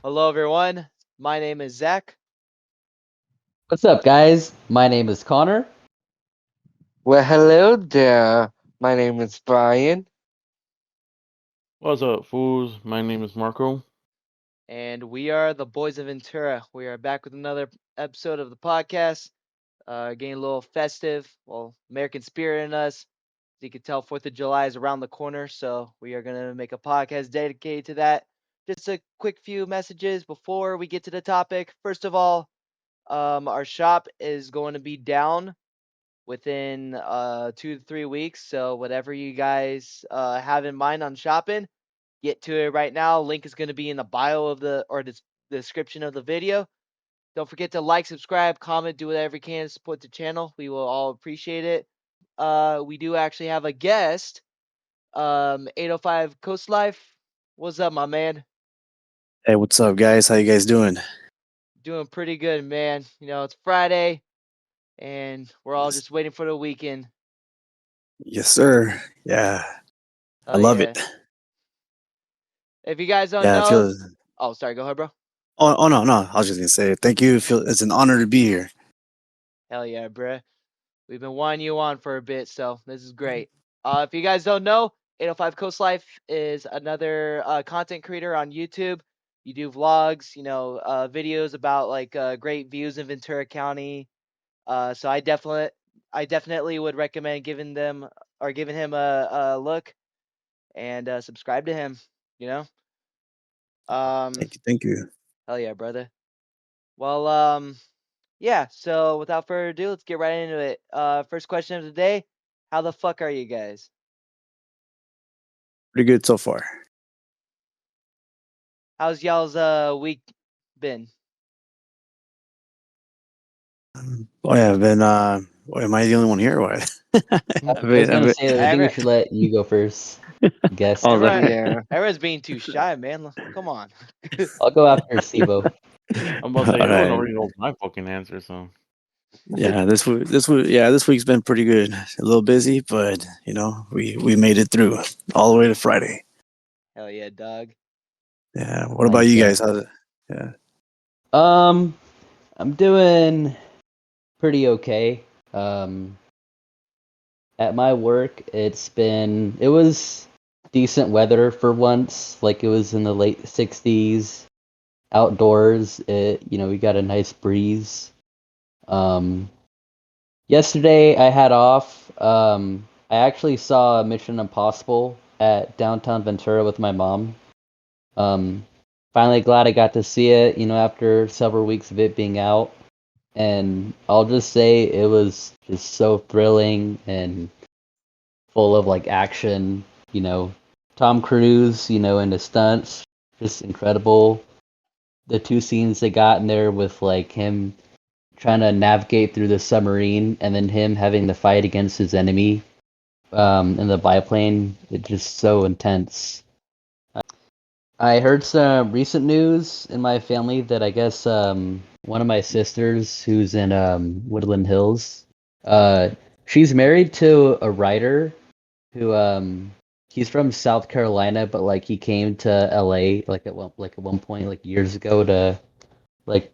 Hello, everyone. My name is Zach. What's up, guys? My name is Connor. Well, hello there. My name is Brian. What's up, fools? My name is Marco. And we are the Boys of Ventura. We are back with another episode of the podcast. Getting a little festive. Well, American spirit in us. As you can tell, 4th of July is around the corner, so we are going to make a podcast dedicated to that. Just a quick few messages before we get to the topic. First of all, our shop is going to be down within 2 to 3 weeks. So whatever you guys have in mind on shopping, get to it right now. Link is going to be in the bio of the description of the video. Don't forget to like, subscribe, comment, do whatever you can to support the channel. We will all appreciate it. We do actually have a guest. 805 Coast Life. What's up, my man? Hey, what's up, guys? How you guys doing? Doing pretty good, man. It's Friday, and we're all Yes, just waiting for the weekend. yes, sir. Yeah, I Oh love yeah. it. If you guys don't Yeah, I know, feel. oh sorry, go ahead, bro. Oh, no, no. I was just gonna say thank you. Feel it's an honor to be here. Hell yeah, bruh. We've been wanting you on for a bit, so this is great. If you guys don't know, 805 Coast Life is another content creator on YouTube. You do vlogs, videos about like great views in Ventura County. So I definitely would recommend giving him a look and subscribe to him. You know, um, Thank you, thank you. hell yeah, brother. Well, yeah. So without further ado, let's get right into it. First question of the day: how the fuck are you guys? Pretty good so far. How's y'all's week been? Oh yeah, I've been. Am I the only one here? Or what? I I've was been, I've gonna been, say, I think we Every, should let you go first. Guess. oh, everyone, that, Yeah. everyone's being too shy, man. Come on. I'll go after Sibo. I'm about to say all everyone right. already knows my fucking answer, so Yeah, this week's been pretty good. A little busy, but we made it through all the way to Friday. Hell yeah, dog. Yeah. What about Nice. you Yeah. guys? How's it? Yeah. Um, I'm doing pretty okay. Um, at my work, it was decent weather for once. Like it was in the late 60s, outdoors. We got a nice breeze. Um, Yesterday I had off. I actually saw Mission Impossible at downtown Ventura with my mom. Um, Finally glad I got to see it, after several weeks of it being out. And I'll just say it was just so thrilling and full of like action, you know. Tom Cruise, and the stunts, just incredible. The two scenes they got in there with like him trying to navigate through the submarine and then him having to fight against his enemy in the biplane. It's just so intense. I heard some recent news in my family that I guess one of my sisters who's in Woodland Hills, uh, she's married to a writer who he's from South Carolina, but like he came to LA like at one point like years ago to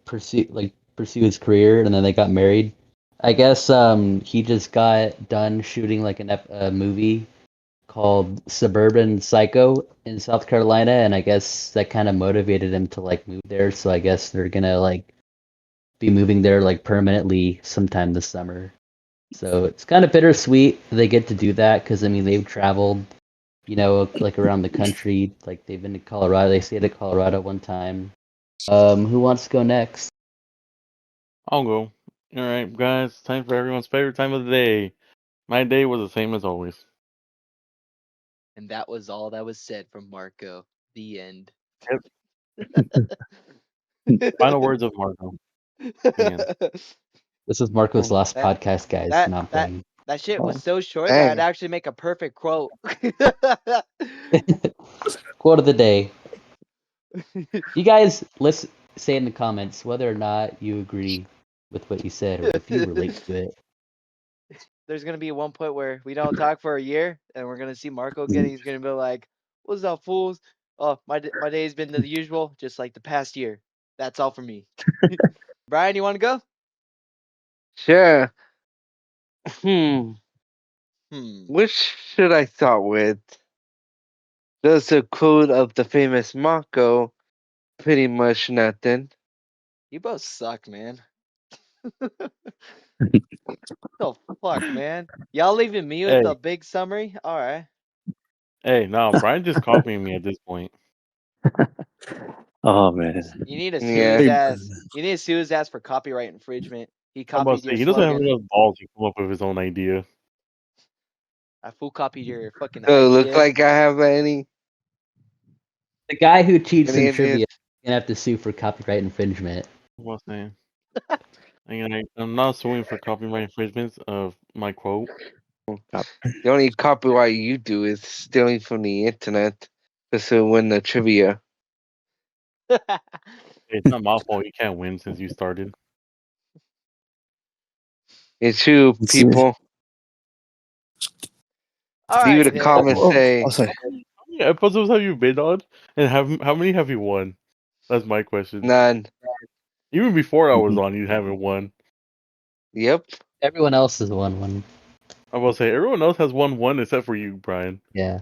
pursue his career, and then they got married. I guess he just got done shooting like a movie called Suburban Psycho in South Carolina, and I guess that kind of motivated him to like move there. So I guess they're gonna like be moving there like permanently sometime this summer. So it's kind of bittersweet they get to do that because I mean they've traveled, like around the country. Like they've been to Colorado. They stayed at Colorado one time. Who wants to go next? I'll go. All right, guys. Time for everyone's favorite time of the day. My day was the same as always. And that was all that was said from Marco. The end. Final words of Marco. The end. This is Marco's Mm. last that podcast, guys. that No, I'm that playing. that shit was Oh, so short that I'd Hey. actually make a perfect quote. Quote of the day. You guys, let's say in the comments whether or not you agree with what you said or if you relate to it. There's gonna be one point where we don't talk for a year, and we're gonna see Marco again. He's gonna be like, "What's up, fools? Oh, my day's been the usual, just like the past year. That's all for me. Brian, you want to go? Sure. Hmm. Which should I start with? Does the quote of the famous Marco pretty much nothing? You both suck, man. The fuck, man. Y'all leaving me with Hey, the big summary? All right. hey, no, Brian just copying me at this point. Oh man. You need to sue Yeah. his Hey, ass. You need to sue his ass for copyright infringement. He I'm about copied to your say he doesn't have slogan. enough balls to come up with his own idea. I full copied your fucking Look idea. like I have any The guy who cheats in ideas? trivia is gonna have to sue for copyright infringement. I'm about to say, I'm not suing for copyright infringements of my quote. The only copyright you do is stealing from the internet just to win the trivia. Hey, it's not my fault. You can't win since you started. It's you, people. Leave it Alrighty a then. comment. Say sorry. How many episodes have you been on? And how many have you won? That's my question. none. Even before I was Mhm. on, you haven't won. Yep. Everyone else has won one. I will say everyone else has won one except for you, Brian. Yeah.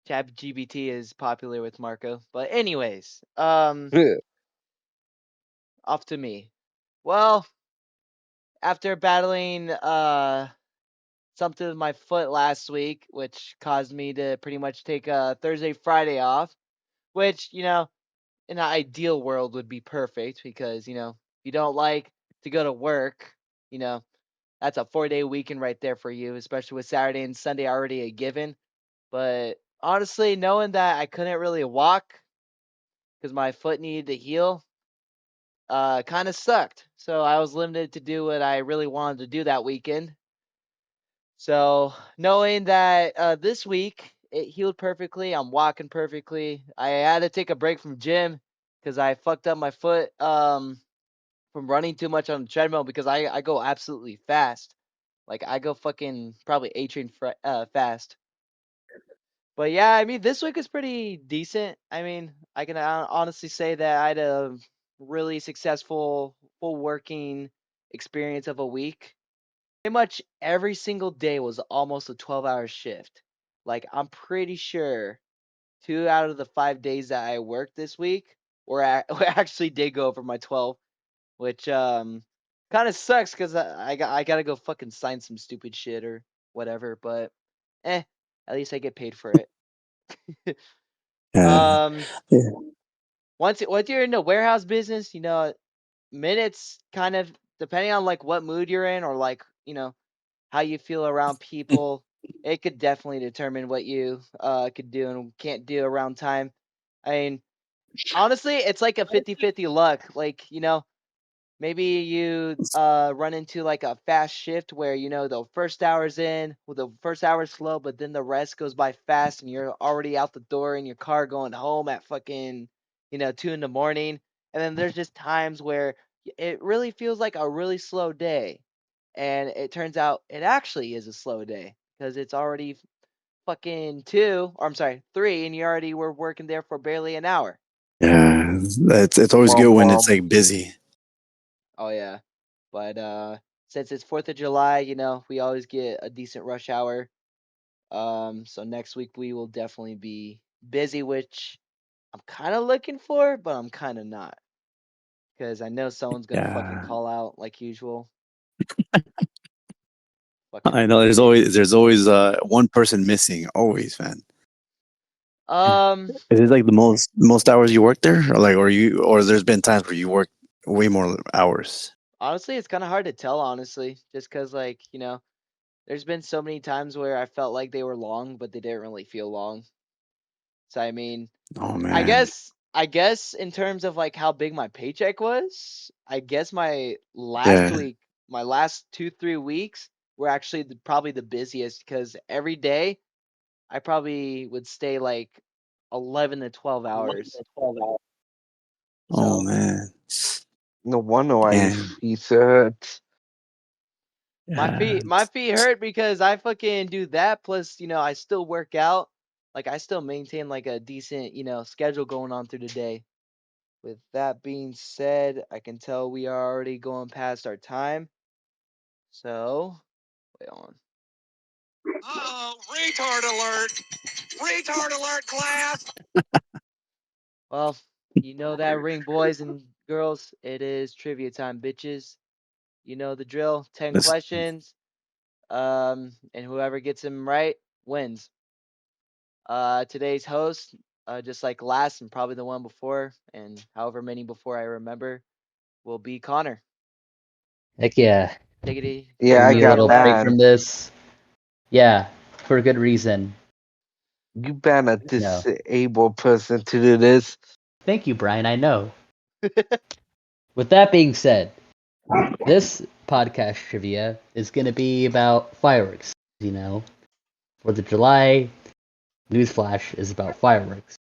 ChatGPT is popular with Marco. But anyways, off to me. Well, after battling something with my foot last week, which caused me to pretty much take Thursday, Friday off, which, in an ideal world would be perfect because, if you don't like to go to work, you know, that's a 4-day weekend right there for you, especially with Saturday and Sunday already a given. But honestly, knowing that I couldn't really walk because my foot needed to heal, kind of sucked. So I was limited to do what I really wanted to do that weekend. So knowing that this week it healed perfectly, I'm walking perfectly. I had to take a break from gym because I fucked up my foot from running too much on the treadmill because I go absolutely fast. Like I go fucking probably fast. But yeah, I mean this week is pretty decent. I mean I can honestly say that I had a really successful full working experience of a week. Pretty much every single day was almost a 12-hour shift. Like I'm pretty sure 2 out of the 5 days that I worked this week were actually did go over my 12, which kind of sucks because I gotta go fucking sign some stupid shit or whatever. But at least I get paid for it. Yeah. um, Yeah. once you're in the warehouse business, minutes kind of depending on like what mood you're in or like how you feel around people, it could definitely determine what you could do and can't do around time. I mean, honestly, it's like a 50-50 luck. Like, maybe you run into like a fast shift where the first hour's in, well, the first hour's slow, but then the rest goes by fast and you're already out the door in your car going home at fucking 2 in the morning. And then there's just times where it really feels like a really slow day, and it turns out it actually is a slow day because it's already fucking 2, or I'm sorry, 3, and you already were working there for barely an hour. Yeah. It's always good Womp when it's womp. like busy. Oh yeah. But since it's 4th of July, we always get a decent rush hour. So next week we will definitely be busy, which I'm kind of looking for, but I'm kind of not because I know someone's gonna fucking Yeah. call out like usual. Fucking I know annoying. there's always one person missing, always, man. Um, Is it like the most hours you work there? Or there's been times where you work way more hours? Honestly, it's kind of hard to tell, honestly, just because, like, there's been so many times where I felt like they were long, but they didn't really feel long. So, I mean, Oh I man. guess, I guess in terms of like how big my paycheck was, I guess Yeah. my last 2, 3 weeks were actually probably the busiest because every day I probably would stay like 11 to 12 hours. Oh So man. No wonder why his Damn. feet hurt. my Yeah. feet, my feet hurt because I fucking do that. Plus, I still work out. like I still maintain like a decent, schedule going on through the day. With that being said, I can tell we are already going past our time. So, wait on. Oh, retard alert! Retard alert, class! Well, you know that ring, boys and girls. It is trivia time, bitches. You know the drill. 10 Let's questions. And whoever gets them right wins. Today's host, just like last and probably the one before, and however many before I remember, will be Connor. Heck yeah. Take it Yeah, Give I me a got little away. break banned. from this. Yeah, for good reason. You ban a No. disabled person to do this. Thank you, Brian. I know. With that being said, this podcast trivia is going to be about fireworks. 4th of July, newsflash is about fireworks.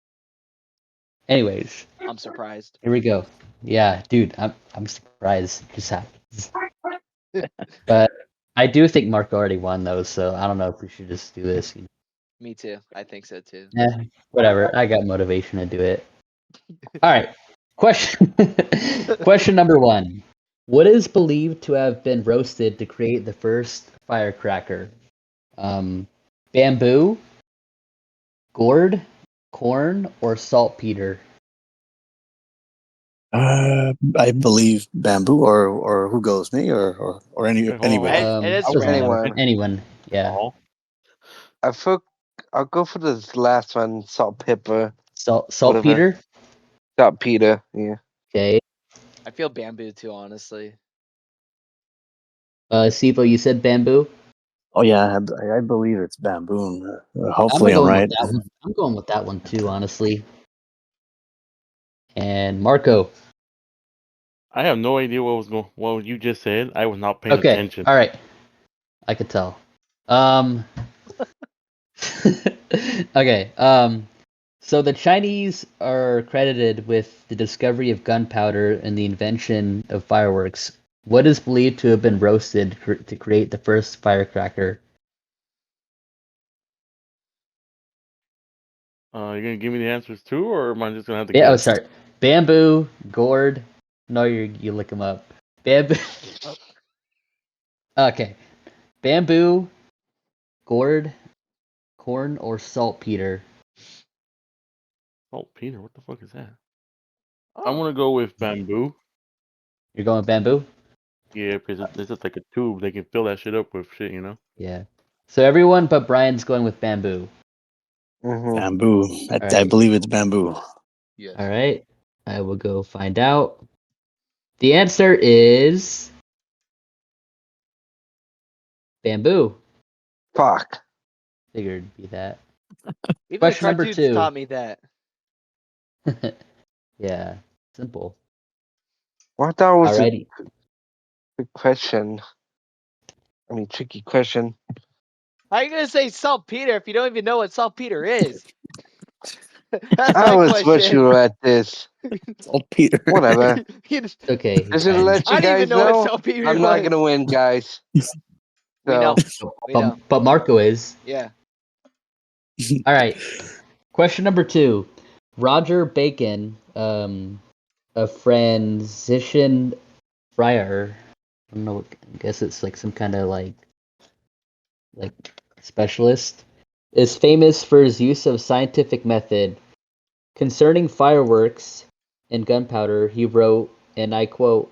Anyways, I'm surprised. here we go. Yeah, dude, I'm surprised this happens. But I do think Mark already won those, so I don't know if we should just do this. Me too. I think so too. Whatever. I got motivation to do it. All right. Question Question number 1. What is believed to have been roasted to create the first firecracker? Bamboo, gourd, corn, or saltpeter? I believe bamboo, or who goes, me or Wait, hold on, hold anybody. on. It is Doesn't matter. Anyone. subjective. Anyone. Yeah. Oh, I feel I'll go for this last one, salt pepper, whatever. Saltpeter. Saltpeter, yeah. Okay. I feel bamboo too, honestly. Sivo, you said bamboo. Oh yeah, I believe it's bamboo. I'm Hopefully I'm going with right. that one. I'm going with that one too, honestly. And Marco. I have no idea what you just said. I was not paying Okay. attention. All right. I could tell. Okay. So the Chinese are credited with the discovery of gunpowder and the invention of fireworks. What is believed to have been roasted to create the first firecracker? You gonna give me the answers too, or am I just gonna have to Yeah. Oh, guess? sorry. Bamboo, gourd. No, you look them up. Bamboo. Okay. Bamboo, gourd, corn, or saltpeter. Oh, Peter, what the fuck is that? Oh. I'm gonna go with bamboo. You're going with bamboo? Yeah, because it's just like a tube. They can fill that shit up with shit, you know. Yeah. So everyone but Brian's going with bamboo. Mm-hmm. Bamboo. All I right. believe it's bamboo. Yes. All right. I will go find out. The answer is bamboo. Fuck. Figured it'd be that. Even the Question number cartoons 2. taught me that. Yeah. Simple. Well, I thought it was a Alrighty. good question. I mean, tricky question. How are you gonna say saltpeter if you don't even know what saltpeter is? That's I my was wish you question. were at this. Oh, Peter. Whatever. Okay, Just to Brian. let you I didn't even guys know what know, saltpeter I'm not was. gonna win, guys. We know. We know. But Marco is. Yeah. All right. Question number 2. Roger Bacon, a Franciscan friar. I don't know. I guess it's like some kind of like specialist. Is famous for his use of scientific method concerning fireworks and gunpowder. He wrote, and I quote,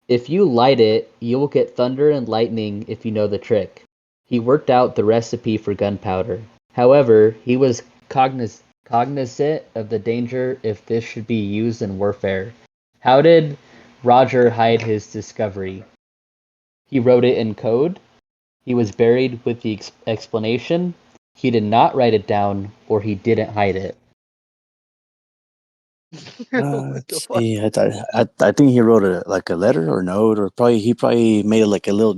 "If you light it, you will get thunder and lightning if you know the trick." He worked out the recipe for gunpowder. However, he was cognizant of the danger if this should be used in warfare. How did Roger hide his discovery? He wrote it in code. He was buried with the explanation. He did not write it down, or he didn't hide it. What the Let's fuck? see. I think he wrote a letter or note, or he probably made it like a little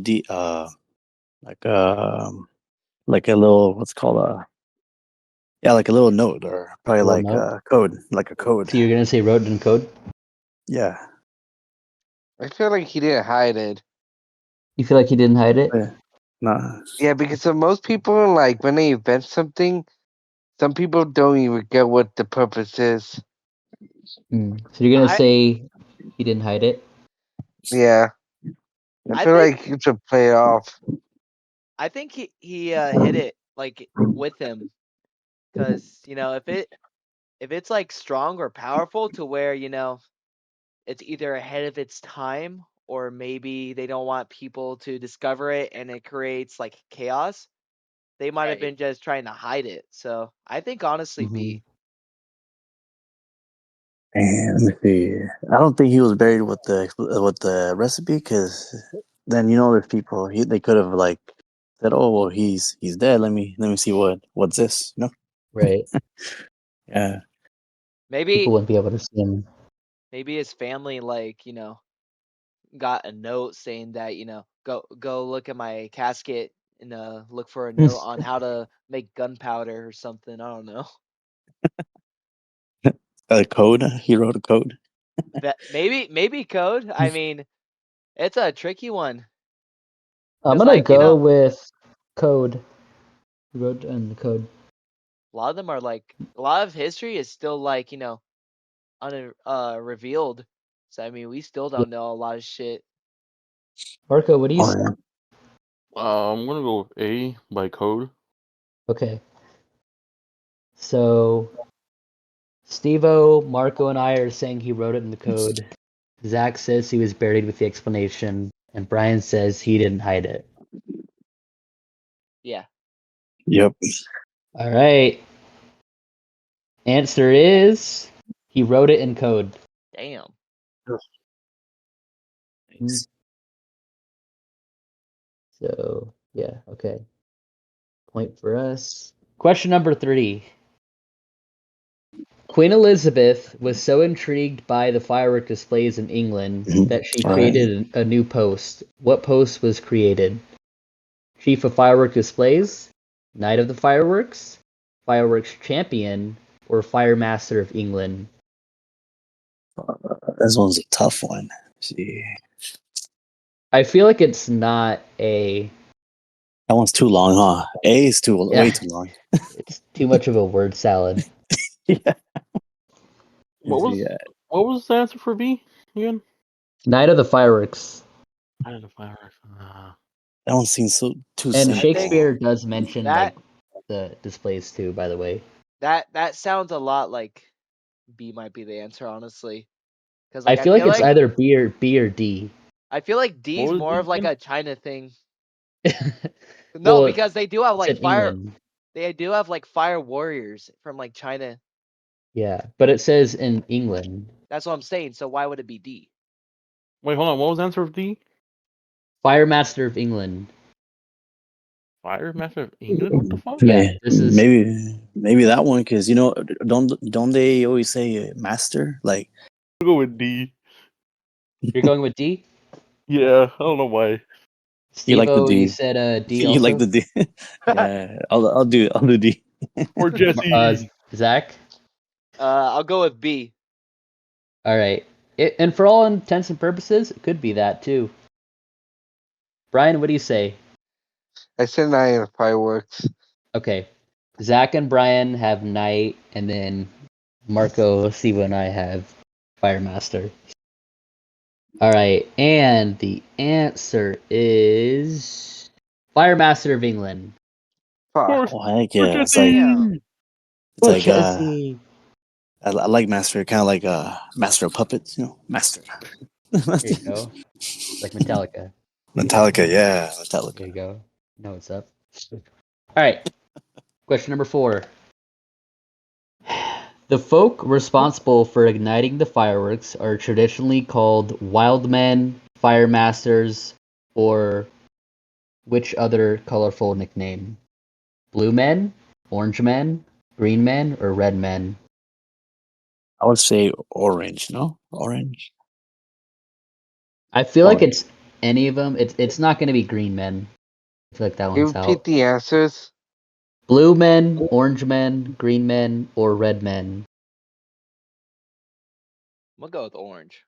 like like a little, what's it called, like a little note, or probably A little like note. a code, like a code. So you're gonna say wrote it in code? Yeah. I feel like he didn't hide it. You feel like he didn't hide it? Nah. Yeah, because most people, like, when they invent something, Some people don't even get what the purpose is. So you're gonna I say he didn't hide it? Yeah, I I feel think like you should play it off. I think he hit it like with him, because if it's like strong or powerful to where it's either ahead of its time, or maybe they don't want people to discover it and it creates like chaos. They might have Right. been just trying to hide it. So I think honestly Mm-hmm. B. And let me see. I don't think he was buried with the recipe, because then there's people they could have like said, oh well, he's dead. Let me see what's this. Right. Yeah. People Maybe wouldn't be able to see him. maybe his family like, got a note saying that, go look at my casket and look for a note on how to make gunpowder or something. I don't know. A code. He wrote a code. That maybe code. I mean, it's a tricky one. I'm Cause gonna like, go with code. He wrote in the code. a lot of them are like a lot of history is still like, revealed. So I mean, we still Yeah. don't know a lot of shit. Marco, what do you Oh say? yeah. I'm gonna go with A by code. Okay. So Stevo, Marco, and I are saying he wrote it in the code. Zach says he was buried with the explanation, and Brian says he didn't hide it. Yeah. Yep. All right. Answer is he wrote it in code. Damn. Mm. So yeah, okay. Point for us. Question number 3. Queen Elizabeth was so intrigued by the firework displays in England that she All right. created a new post. What post was created? Chief of Firework Displays, Knight of the Fireworks, Fireworks Champion, or Fire Master of England? This one's a tough one. Let's see. I feel like it's not a. That one's too long, huh? A is way Yeah, too long. it's too much of a word salad. Yeah. What Let's see. was what was the answer for B again? Knight of the Fireworks. I don't know fireworks. That one seems so too And I think Shakespeare simple. does mention that like the displays too, by the way. that sounds a lot like B might be the answer, honestly. Cause I like feel like it's either B or D. I feel like What D's was more D of like again? a China thing. No, Well, because they do have it's like in England. they do have like fire warriors from like China. Yeah, but it says in England. That's what I'm saying. So why would it be D? Wait, hold on. What was the answer of D? Fire Master of England. Fire Master of England? What the fuck? Yeah, this is. Maybe that one, because don't they always say master? Like, I'll go with D. You're going with D? Yeah, I don't know why. you like the Steve-O, you D. said D You like also? the D. Yeah, I'll do D. Or Jesse. Zach? I'll go with B. All right. And for all intents and purposes, it could be that too. Brian, what do you say? I said 9 fireworks. Okay. Zach and Brian have Knight, and then Marco, Steve, and I have Firemaster. All right. And the answer is Firemaster of England. Of Fuck. course. Oh heck Or yeah! Damn. Jesse. It's Oh, like Jesse. I like Master, kind of like Master of Puppets. Master. There you go. Like Metallica. Metallica, yeah, Metallica. There you go. Know what's up. All right. Question number 4. The folk responsible for igniting the fireworks are traditionally called wildmen, fire masters, or which other colorful nickname? Blue men, orange men, green men, or red men? I would say orange. No, orange. I feel like Orange. it's any of them. It's not going to be green men. I feel like that Can you one's repeat out. the answers? Blue men, orange men, green men, or red men? I'm gonna go with orange.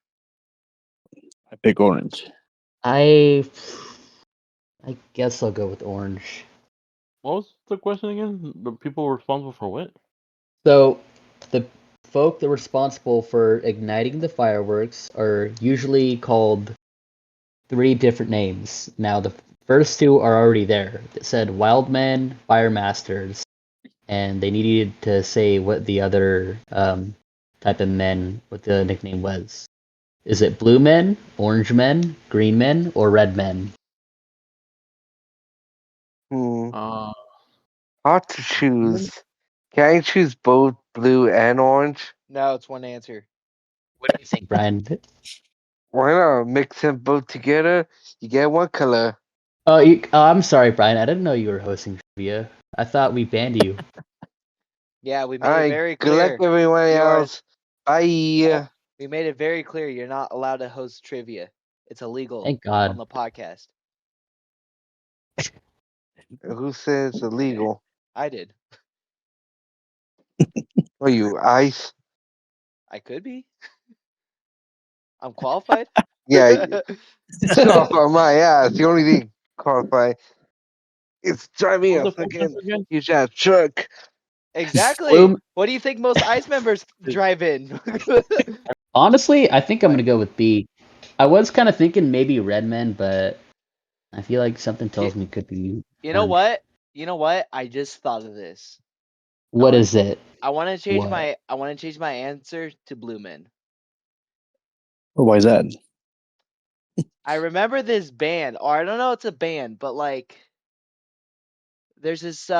I pick orange. I guess I'll go with orange. What was the question again? The people responsible for what? So the folk that are responsible for igniting the fireworks are usually called 3 different names. Now the first 2 are already there. It said Wildmen, Fire Masters, and they needed to say what the other type of men, what the nickname was. Is it blue men, orange men, green men, or red men? Uh, Hard to choose. Can I choose both blue and orange? No, it's one answer. What do you think, Brian? Why not mix them both together? You get one color. Oh, I'm sorry, Brian. I didn't know you were hosting trivia. I thought we banned you. Yeah, we made it Alright, very good luck clear. everyone You are. else. Bye. We made it very clear you're not allowed to host trivia. It's illegal Thank on God. the podcast. Who says illegal? I did. Are you ice? I could be. I'm qualified. Yeah, off on my ass. The only thing qualified is driving what a was the first fucking answer again? huge ass truck. Exactly. Bloom. What do you think most ICE members drive in? Honestly, I think I'm What? gonna go with B. I was kind of thinking maybe red men, but I feel like something tells me it could be You know orange. what? You know what? I just thought of this. What is it? I want to change What? my answer to Blue Men. Why is that? I remember this band, or I don't know it's a band, but like there's this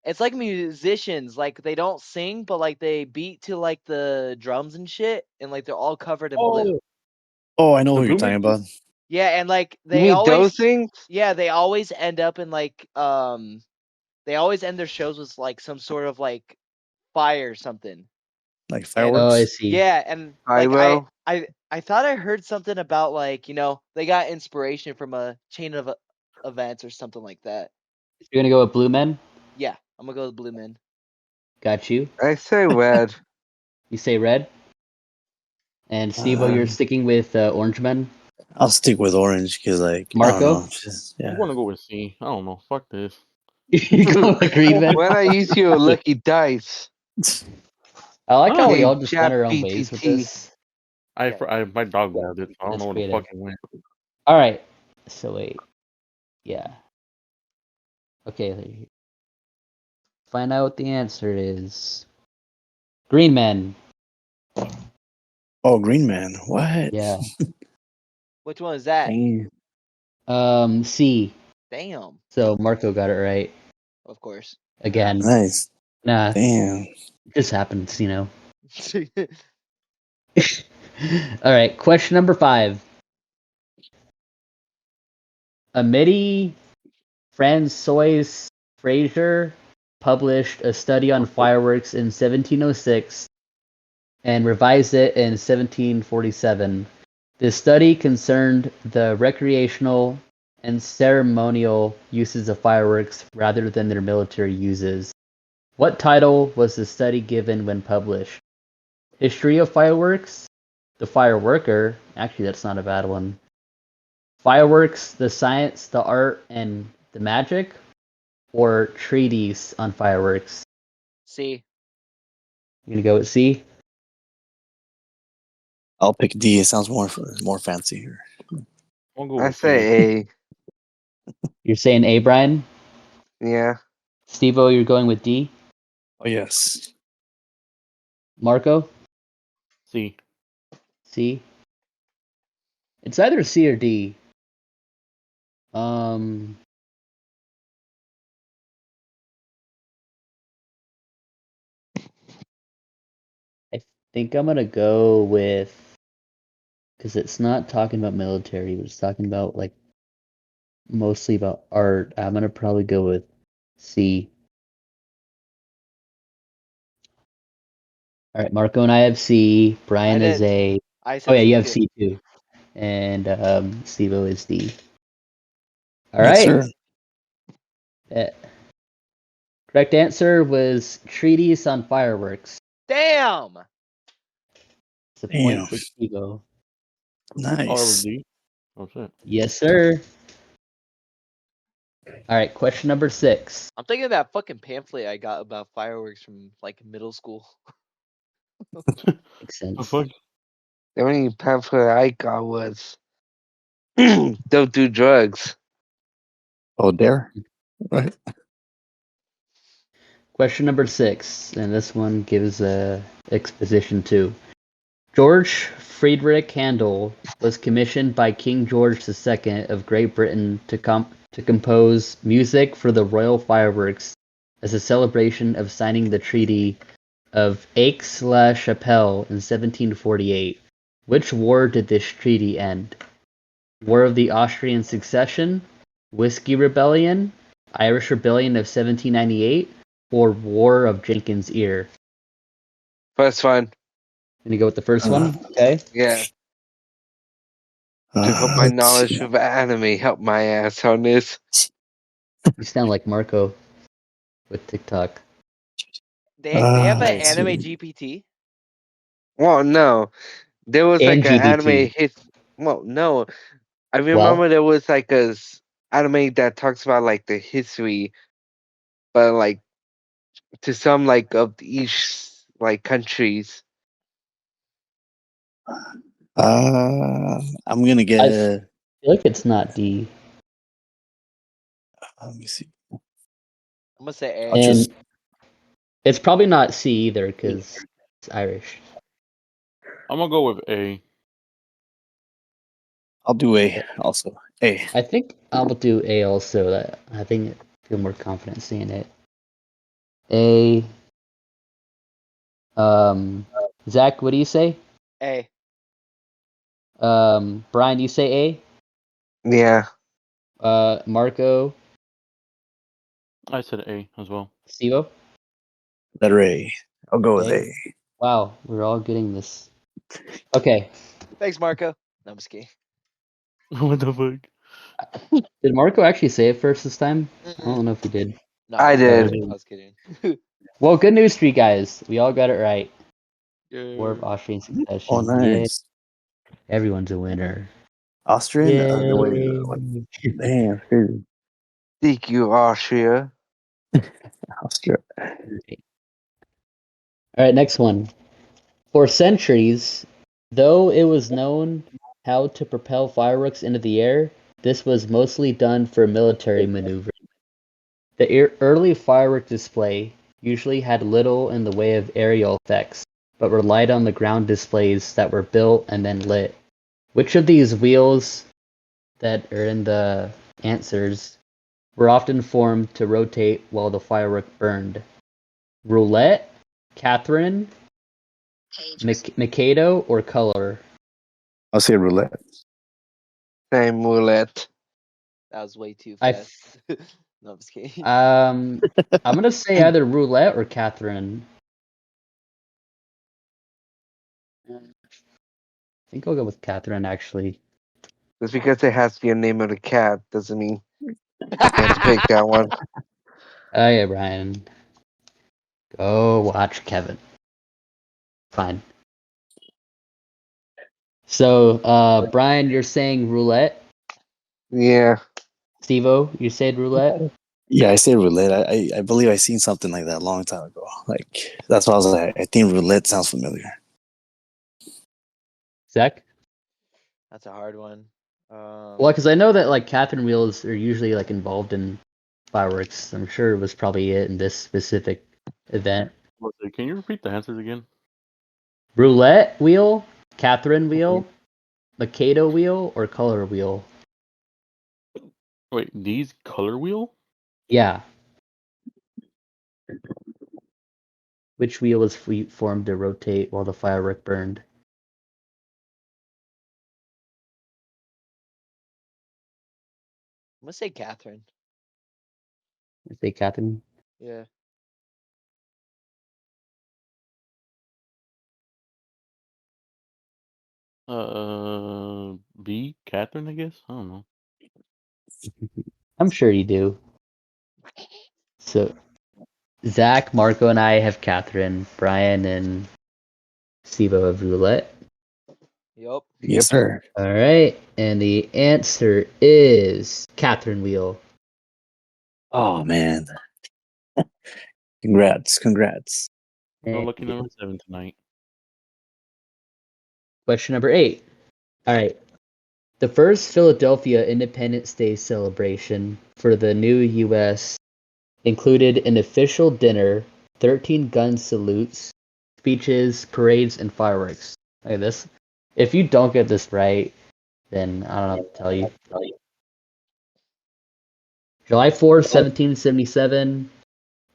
it's like musicians, like they don't sing, but like they beat to like the drums and shit, and like they're all covered in blue. Oh, Oh, I know the who you're talking Brewmaster? about. Yeah, and like You they mean those always things? they always end up in like they always end their shows with like some sort of like fire or something. Like And Oh, I fireworks. see. yeah, and like Pyro. I thought I heard something about like, they got inspiration from a chain of events or something like that. You're gonna go with blue men? Yeah, I'm gonna go with Blue Men. Got you. I say red. You say red, and Stevo, you're Um, sticking with orange men. I'll stick with orange because, like, I don't Marco, know. I'm Yeah. gonna go with C. I don't know. Fuck this. you go with green men. When I use your lucky dice. I like how we Hey, all just went chat our own ways with PTT. this. My dog grabbed it. So I don't That's know where the creative. fuck it went. All right. So wait. Yeah. Okay. Find out what the answer is. Green men. Oh, Green Man. What? Yeah. Which one is that? Dang. C. Damn. So Marco got it right Of course. again. Nice. Nah, Damn. it just happens, All right. Question number 5. Amity Francois Fraser published a study on fireworks in 1706 and revised it in 1747. This study concerned the recreational and ceremonial uses of fireworks rather than their military uses. What title was the study given when published? History of Fireworks? The Fireworker? Actually, that's not a bad one. Fireworks, the Science, the Art, and the Magic? Or Treatise on Fireworks? See. You gonna go with C? I'll pick D. It sounds more fancy here. I'll go I with C. say A. You're saying A, Brian? Yeah. Stevo, you're going with D? Oh, yes. Marco? C. C? It's either C or D. Um, I think I'm gonna go with, because it's not talking about military, but it's talking about like mostly about art. I'm gonna probably go with C. All right, Marco and I have C. I Brian is didn't. A. I Oh said yeah, you C have too. C too. And Stevo is D. All Yes, right. sir. Uh, correct answer was Treatise on Fireworks. Damn. It's a point Damn. for Stevo. Oh, that was Nice. D. Oh shit. Yes, sir. All right, question number 6. I'm thinking of that fucking pamphlet I got about fireworks from like middle school. Makes The sense. fuck? The only pamphlet I got was don't do drugs. Oh, dare. Right. Question number 6, and this one gives a exposition too. George Friedrich Handel was commissioned by King George II of Great Britain to compose music for the royal fireworks as a celebration of signing the Treaty of Aix-la-Chapelle in 1748. Which war did this treaty end? War of the Austrian Succession, Whiskey Rebellion, Irish Rebellion of 1798, or War of Jenkins' Ear? First one, Gonna go with the first one? Okay. yeah. To help my Let's knowledge see. of anime, help my ass on this. You sound like Marco with TikTok. They have an Let's anime see. GPT. Well, no, there was And like an GBT. anime hit. Well, no, I Well, remember there was like anime that talks about like the history, but like to some like of each like countries. I'm gonna I get. feel like it's not D. Let me see. I'm gonna say I'll A. And just. it's probably not C either because it's Irish. I'm gonna go with A. I'll do A also. A. I think I'll do A also. I think I feel more confident saying it. A. Zach, what do you say? A. Brian, you say Yeah, A? Marco, I said A as well. Stevo? Letter A. I'll go with A. A. Wow, we're all getting this. Okay. Thanks, Marco. No, I'm just kidding. What the fuck? Did Marco actually say it first this time? I Mm-mm. don't know if he did. No, I I did. was kidding. Well, good news for you guys. We all got it right. War of Yeah. Austrian Oh, Succession. Yeah. nice. Everyone's a winner. Austrian? Wait, Yay. what? Damn, crazy. Thank you, Austria. Austria. All right, next one. For centuries, though it was known how to propel fireworks into the air, this was mostly done for military maneuvers. The early firework display usually had little in the way of aerial effects, but relied on the ground displays that were built and then lit. Which of these wheels that are in the answers were often formed to rotate while the firework burned? Roulette, Catherine, Mikado, or color? I'll say roulette. Same roulette. That was way too I fast. No, I'm just kidding. I'm gonna say either roulette or Catherine. I think I'll go with Catherine actually. Just because it has the name of the cat doesn't mean you have to pick that one. Oh yeah, Brian. Go watch Kevin. Fine. So, Brian, you're saying roulette. Yeah. Stevo, you said roulette. Yeah, I say roulette. I believe I seen something like that a long time ago. Like that's why I was like, I think roulette sounds familiar. Zach. That's a hard one. Well, because I know that like Catherine wheels are usually like involved in fireworks. I'm sure it was probably it in this specific event. Can you repeat the answers again? Roulette wheel, Catherine wheel, Mikado wheel, or color wheel. Wait, D's color wheel? Yeah. Which wheel was formed to rotate while the firework burned? I'm gonna say Catherine. I say Catherine. Yeah. B, Catherine, I guess. I don't know. I'm sure you do. So Zach, Marco, and I have Catherine. Brian and Stevo have roulette. Yup. Yes, sir. All right, and the answer is Catherine wheel. Oh man. Congrats. We're lucky number 7 tonight. Question number 8. All right. The first Philadelphia Independence Day celebration for the new U.S. included an official dinner, 13 gun salutes, speeches, parades, and fireworks. Look at this. If you don't get this right, then I don't know what to tell you. July 4th, 1777.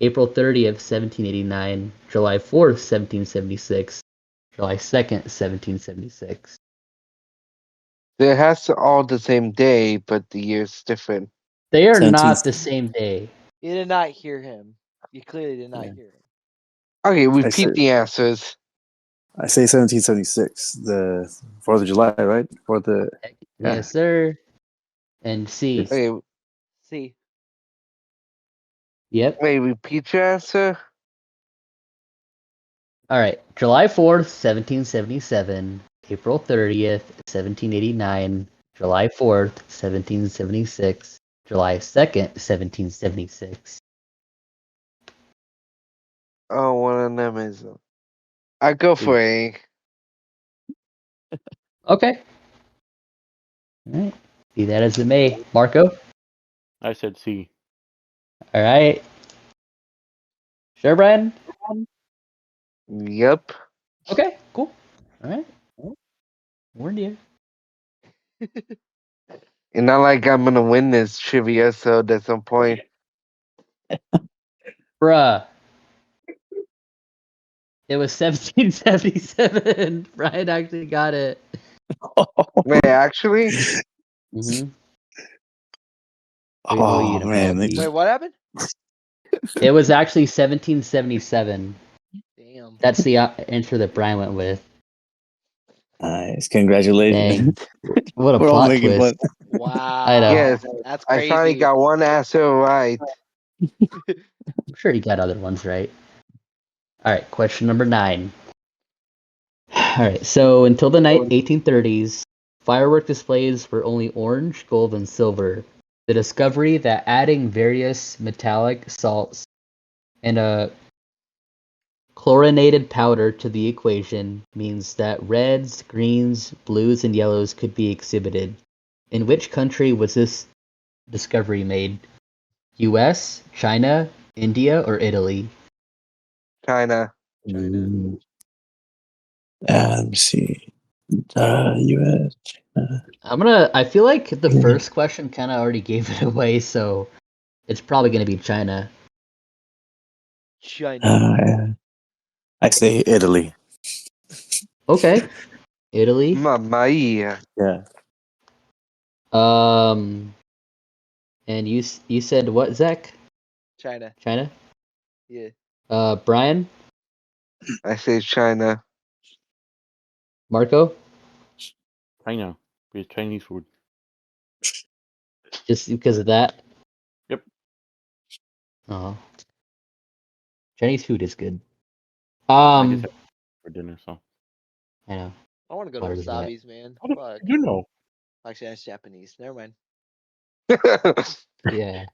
April 30th, 1789. July 4th, 1776. July 2nd, 1776. It has to all the same day, but the year's different. They are 17. not the same day. You did not hear him. You clearly did not Yeah. hear him. Okay, I repeat said- the answers. I say 1776. The 4th of July, right? For the Yes, sir. And C. Okay, See, Yep. wait, repeat your answer. All right. July 4th, 1777. April 30th, 1789. July 4th, 1776. July 2nd, 1776. Oh, one of them is. I go for A. Okay. All right. Be that as it may. Marco? I said C. All right. Sure, Brian? Yep. Okay, cool. All right. We're near. And not like I'm gonna win this trivia, so there's some point. Bruh. It was 1777. Brian actually got it. Wait, actually? Mm-hmm. Oh man, wait, what happened? It was actually 1777. Damn. That's the answer that Brian went with. nice. Congratulations. Dang. What a We're all plot making twist. fun. Wow. I know. Yes, That's I crazy. finally got one answer right. I'm sure he got other ones right. All right, question number 9. All right, so until the 1830s, firework displays were only orange, gold, and silver. The discovery that adding various metallic salts and a chlorinated powder to the equation means that reds, greens, blues, and yellows could be exhibited. In which country was this discovery made? US, China, India, or Italy? China. Mm. Let me see. U.S. I feel like the first question kind of already gave it away, so it's probably going to be China. China. I say Italy. Okay. Italy. Mamma mia. Yeah. And you said what, Zach? China. China? Yeah. Brian? I say China. Marco? China. It's Chinese food. Just because of that? Yep. Oh. Chinese food is good. I just had for dinner, so. I know. I want to go to Ours is that. Wasabi's, man. How Fuck. did you know? Actually, that's Japanese. Never mind. Yeah.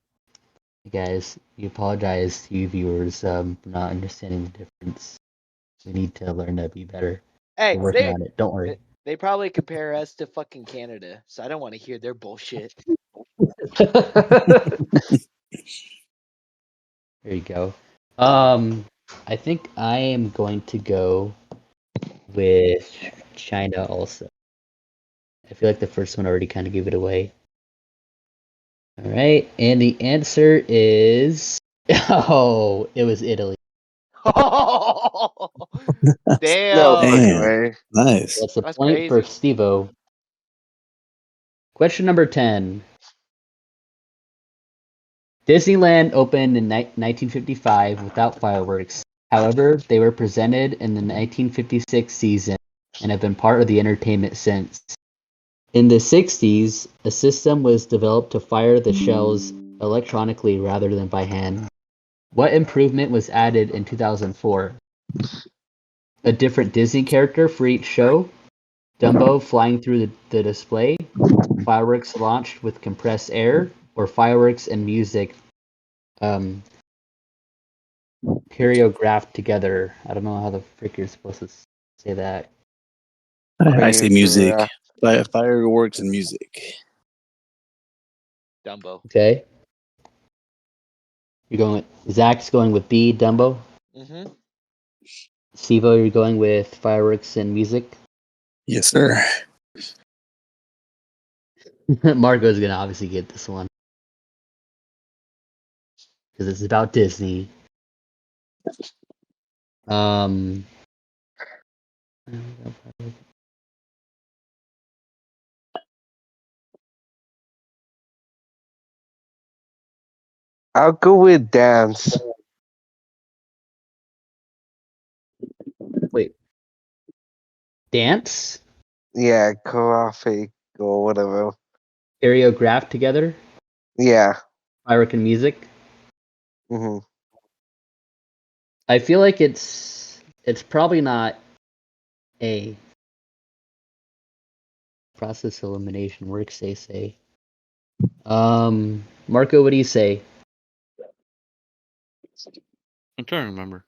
Guys, we apologize to you viewers for not understanding the difference. We need to learn to be better. Hey, We're working on it. Don't worry. they probably compare us to fucking Canada, so I don't want to hear their bullshit. There you go. I think I am going to go with China also. I feel like the first one already kind of gave it away. All right, and the answer is oh, it was Italy. Damn. No fucking Damn. way. Nice. That's a That's point for crazy. Steve-O. Question number 10. Disneyland opened in 1955 without fireworks. However, they were presented in the 1956 season and have been part of the entertainment since. In the 60s, a system was developed to fire the shells electronically rather than by hand. What improvement was added in 2004? A different Disney character for each show? Dumbo flying through the display? Fireworks launched with compressed air? Or fireworks and music um, choreographed together. I don't know how the frick you're supposed to say that. I say music. Choreograph. Fireworks and music. Dumbo. Okay, you're going with Zach's going with B, Dumbo. Mm-hmm. Sivo, you're going with fireworks and music. Yes, sir. Marco's gonna obviously get this one because it's about Disney. Um, I'll go with dance. wait, dance, Yeah, choreographic or whatever. choreographed together, Yeah. firework and music. Hmm. I feel like it's probably not A. Process elimination works. They say. Marco, what do you say? I'm trying to remember.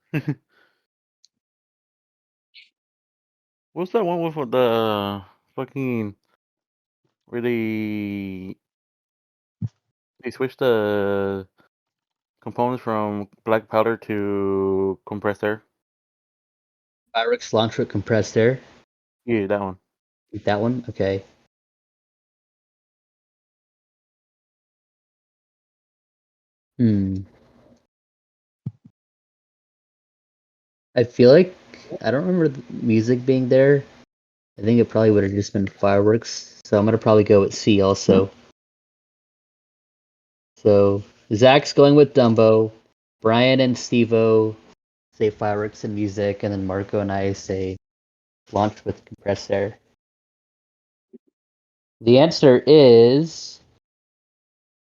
What's that one with the fucking where they switched the components from black powder to compressed air? Fireworks launch with compressed air. Yeah, that one. That one, okay. Hmm. I feel like I don't remember the music being there. I think it probably would have just been fireworks. So I'm gonna probably go with C also. So Zach's going with Dumbo. Brian and Stevo say fireworks and music, and then Marco and I say launch with compressed air. The answer is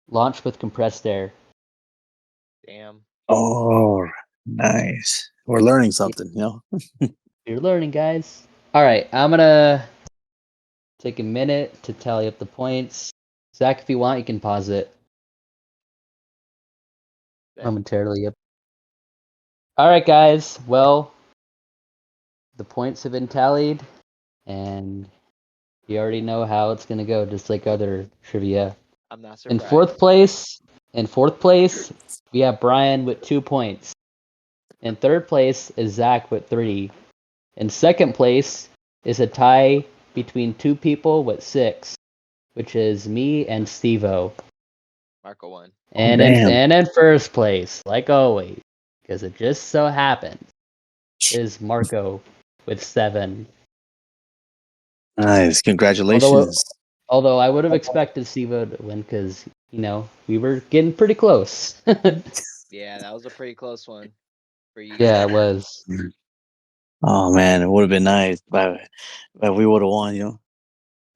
launch with compressed air. Damn. Oh, nice. We're learning something, you know? You're learning, guys. All right, I'm gonna take a minute to tally up the points. Zach, if you want, you can pause it Okay. momentarily. Yep. All right, guys. Well, the points have been tallied, and you already know how it's gonna go, just like other trivia. I'm not In surprised. fourth place, in fourth place, we have Brian with 2 points. In third place is Zach with 3. In second place is a tie between 2 people with 6, which is me and Stevo. Marco won. And Damn. in first place, like always, because it just so happens, is Marco with 7. Nice. Although Congratulations. although I would have expected Stevo to win because we were getting pretty close. Yeah, that was a pretty close one for you Yeah, guys. it was. Oh man, it would have been nice, but we would have won, you know.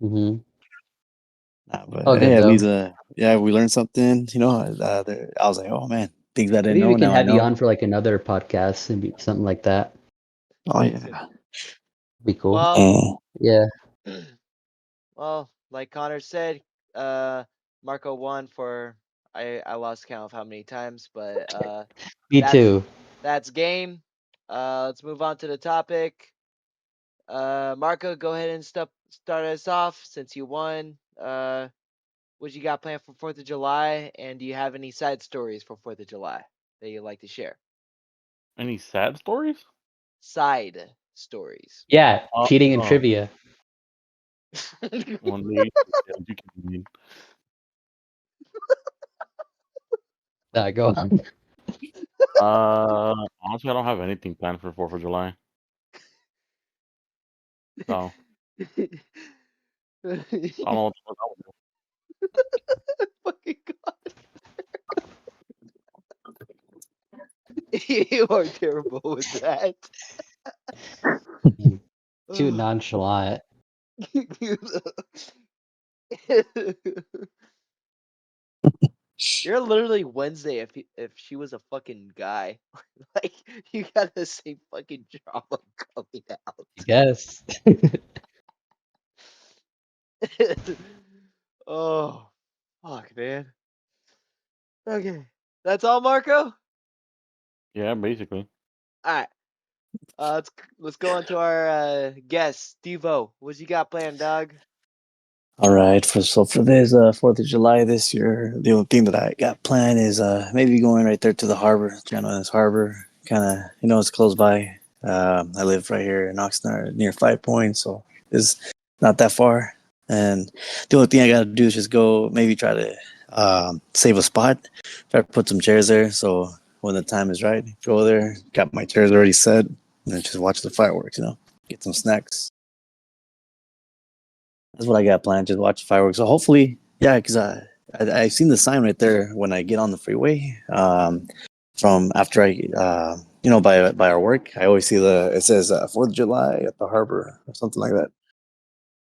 Hmm. Nah, but All good yeah, at though. least yeah, we learned something, you know. I was like, oh man, things I didn't Maybe we know can now I have you know. on for like another podcast and something like that. Oh yeah. Be cool. Well, Oh, Yeah. well, like Connor said, Marco won for I lost count of how many times, but Me that's too. that's game. Let's move on to the topic. Marco, go ahead and start us off since you won. What you got planned for 4th of July, and do you have any side stories for 4th of July that you'd like to share? Any sad stories? Side stories. Yeah, Oh, cheating in oh, trivia. one day. Yeah, you can win. Go on. Honestly, I don't have anything planned for 4th of July. So I don't know what I would do. Fucking God. You are terrible with that. Too nonchalant. You're literally Wednesday if she was a fucking guy. Like you got the same fucking drama coming I guess. out. Oh fuck, man. Okay. That's all, Marco. Yeah, basically. All right. Let's go into our guest, Devo. What you got planned, dog? All right, for this 4th of July this year, the only thing that I got planned is maybe going right there to the harbor, Channel Harbor. Kind of, it's close by. I live right here in Oxnard, near 5 Points, so it's not that far. And the only thing I got to do is just go, maybe try to save a spot, try to put some chairs there. So when the time is right, go there. Got my chairs already set, and then just watch the fireworks. Get some snacks. That's what I got planned. Just watch fireworks. So hopefully, yeah, because I've seen the sign right there when I get on the freeway. From after I, by our work, I always see it says 4th of July at the harbor or something like that.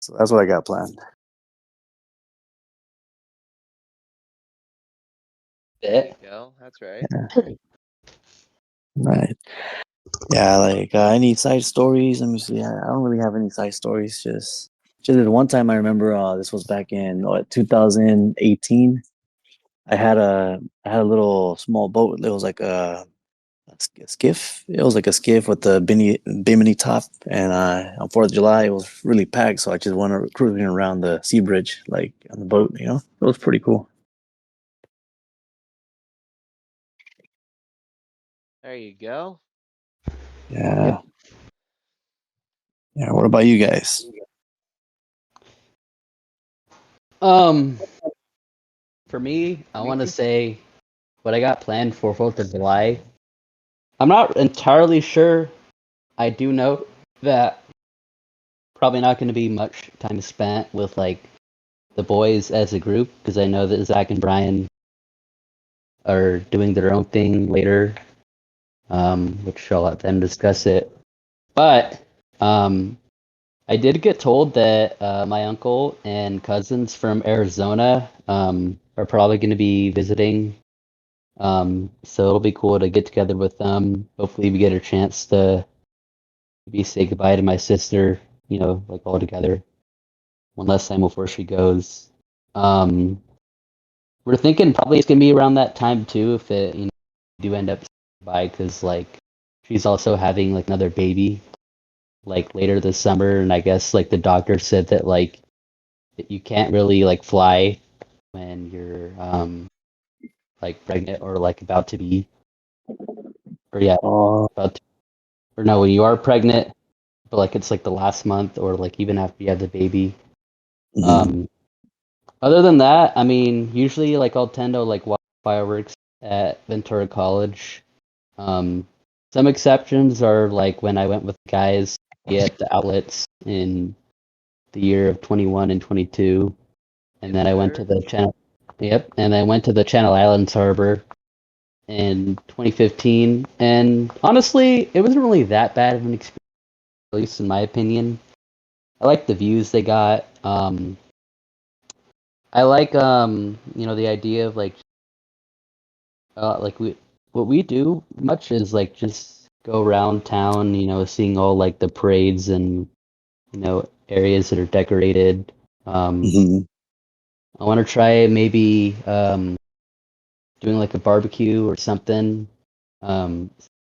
So that's what I got planned. There you go. That's right. Right. Yeah, like any side stories. Let me see. I don't really have any side stories. Just at one time I remember. This was back in 2018. I had a little small boat. It was like a skiff. It was like a skiff with the bimini top, and on 4th of July it was really packed. So I just went cruising around the sea bridge, like on the boat. It was pretty cool. There you go. Yeah. Yep. Yeah. What about you guys? For me, I want to say what I got planned for 4th of July. I'm not entirely sure. I do know that probably not going to be much time spent with like the boys as a group because I know that Zach and Brian are doing their own thing later, which I'll let them discuss it. But I did get told that my uncle and cousins from Arizona are probably going to be visiting. So it'll be cool to get together with them. Hopefully, we get a chance to maybe say goodbye to my sister, like all together one last time before she goes. Um, we're thinking probably it's gonna be around that time too, if it do end up by, because like she's also having like another baby like later this summer, and I guess like the doctor said that like that you can't really like fly when you're like pregnant or like about to be, or yeah, Oh. about to, or no, when you are pregnant, but like it's like the last month or like even after you have the baby. Mhm. Um, Other than that, I mean, usually like I'll tend to like watch fireworks at Ventura College. Um, some exceptions are like when I went with guys at the outlets in the year of 21 and 22, and then I went to Infer. the Channel. Yep, and I went to the Channel Islands Harbor in 2015, and honestly, it wasn't really that bad of an experience, at least in my opinion. I like the views they got. I like the idea of like we what we do much is like just go around town, seeing all like the parades and areas that are decorated. Mhm. I want to try maybe doing like a barbecue or something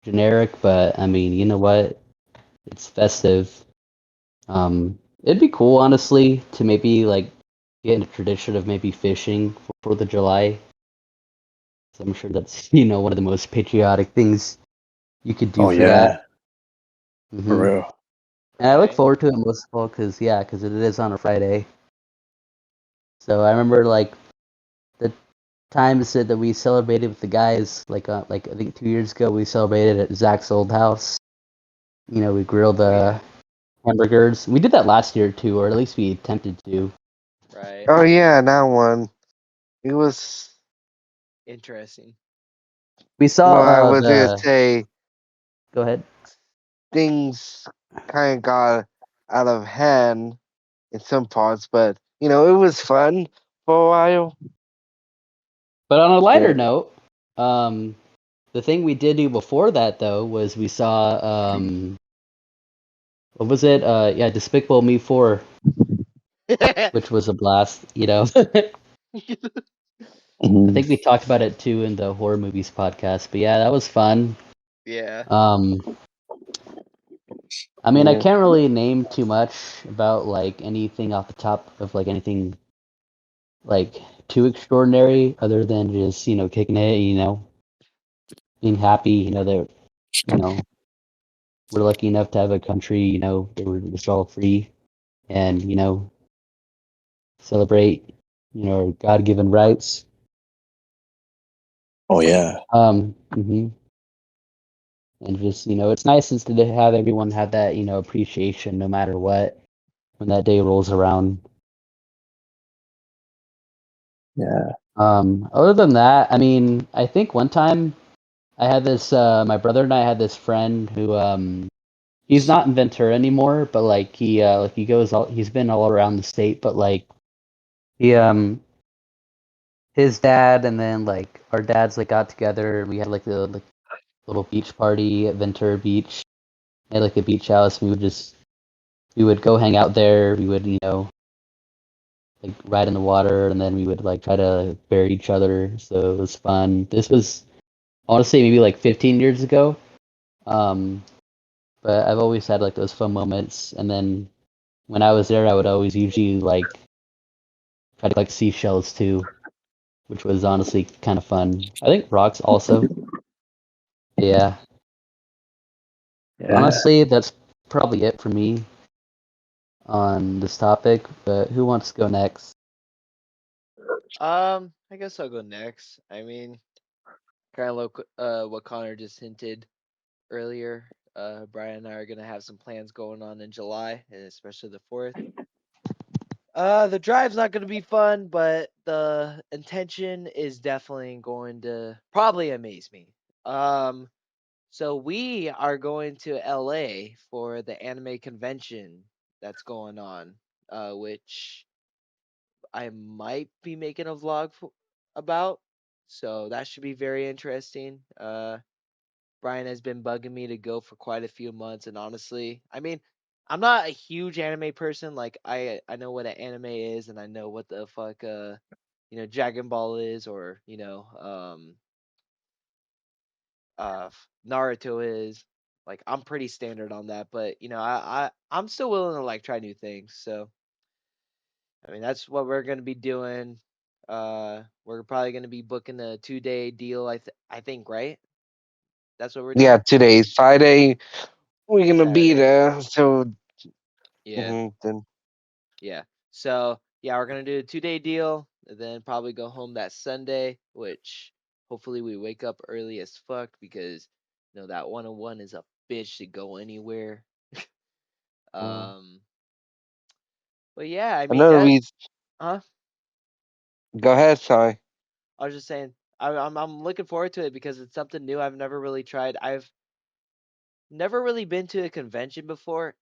generic, but I mean, you know what? It's festive. It'd be cool, honestly, to maybe like get into tradition of maybe fishing for the July. So I'm sure that's one of the most patriotic things you could do Oh for that. yeah, for hmm real. And I look Right. forward to it most of all because it is on a Friday. So I remember like the times that we celebrated with the guys, like I think 2 years ago we celebrated at Zach's old house. We grilled Oh the yeah. hamburgers. We did that last year too, or at least we attempted to. Right. Oh yeah, that one. It was. We saw Well, I was gonna the. say Go ahead. things kind of got out of hand in some parts, but it was fun for a while. But on a lighter Yeah. note, the thing we did do before that though was we saw what was it? Yeah, Despicable Me 4, which was a blast. I Mhm. think we talked about it too in the horror movies podcast. But yeah, that was fun. Yeah. Um, I mean, I Yeah. can't really name too much about like anything off the top of like anything like too extraordinary, other than just kicking it, being happy, that you know we're lucky enough to have a country, that we're just all free and celebrate, our God-given rights. Oh yeah. Mhm. And just it's nice is to have everyone have that appreciation no matter what when that day rolls around. Yeah. Other than that, I mean, I think one time I had this my brother and I had this friend who he's not in Ventura anymore, but like he goes all he's been all around the state, but like he his dad and then like our dads like got together and we had like the like little beach party at Ventura Beach. We had like a beach house. We would go hang out there. We would like ride in the water and then we would like try to bury each other. So it was fun. This was I want to say maybe like 15 years ago. Um, but I've always had like those fun moments. And then when I was there, I would always usually like try to collect seashells too, which was honestly kind of fun. I think rocks also. Yeah. Yeah. Honestly, that's probably it for me on this topic. But who wants to go next? I guess I'll go next. I mean, kind of like what Connor just hinted earlier. Brian and I are gonna have some plans going on in July, and especially the 4th. The drive's not gonna be fun, but the intention is definitely going to probably amaze me. Um, so we are going to LA for the anime convention that's going on, which I might be making a vlog about. So that should be very interesting. Brian has been bugging me to go for quite a few months, and honestly, I mean, I'm not a huge anime person. Like I know what an anime is, and I know what the fuck Dragon Ball is, or Naruto is. Like I'm pretty standard on that, but I'm still willing to like try new things. So I mean that's what we're gonna be doing. We're probably gonna be booking a 2-day deal. I think, right? That's what we're Yeah, doing. today's Friday. We're gonna be Saturday. there. So Yeah. then Yeah. So yeah, we're gonna do a 2-day deal, and then probably go home that Sunday, which hopefully we wake up early as fuck because that 101 is a bitch to go anywhere. Um, but yeah, I mean another that. reason. Huh? Go ahead. Sorry. I was just saying, I'm looking forward to it because it's something new I've never really tried. I've never really been to a convention before,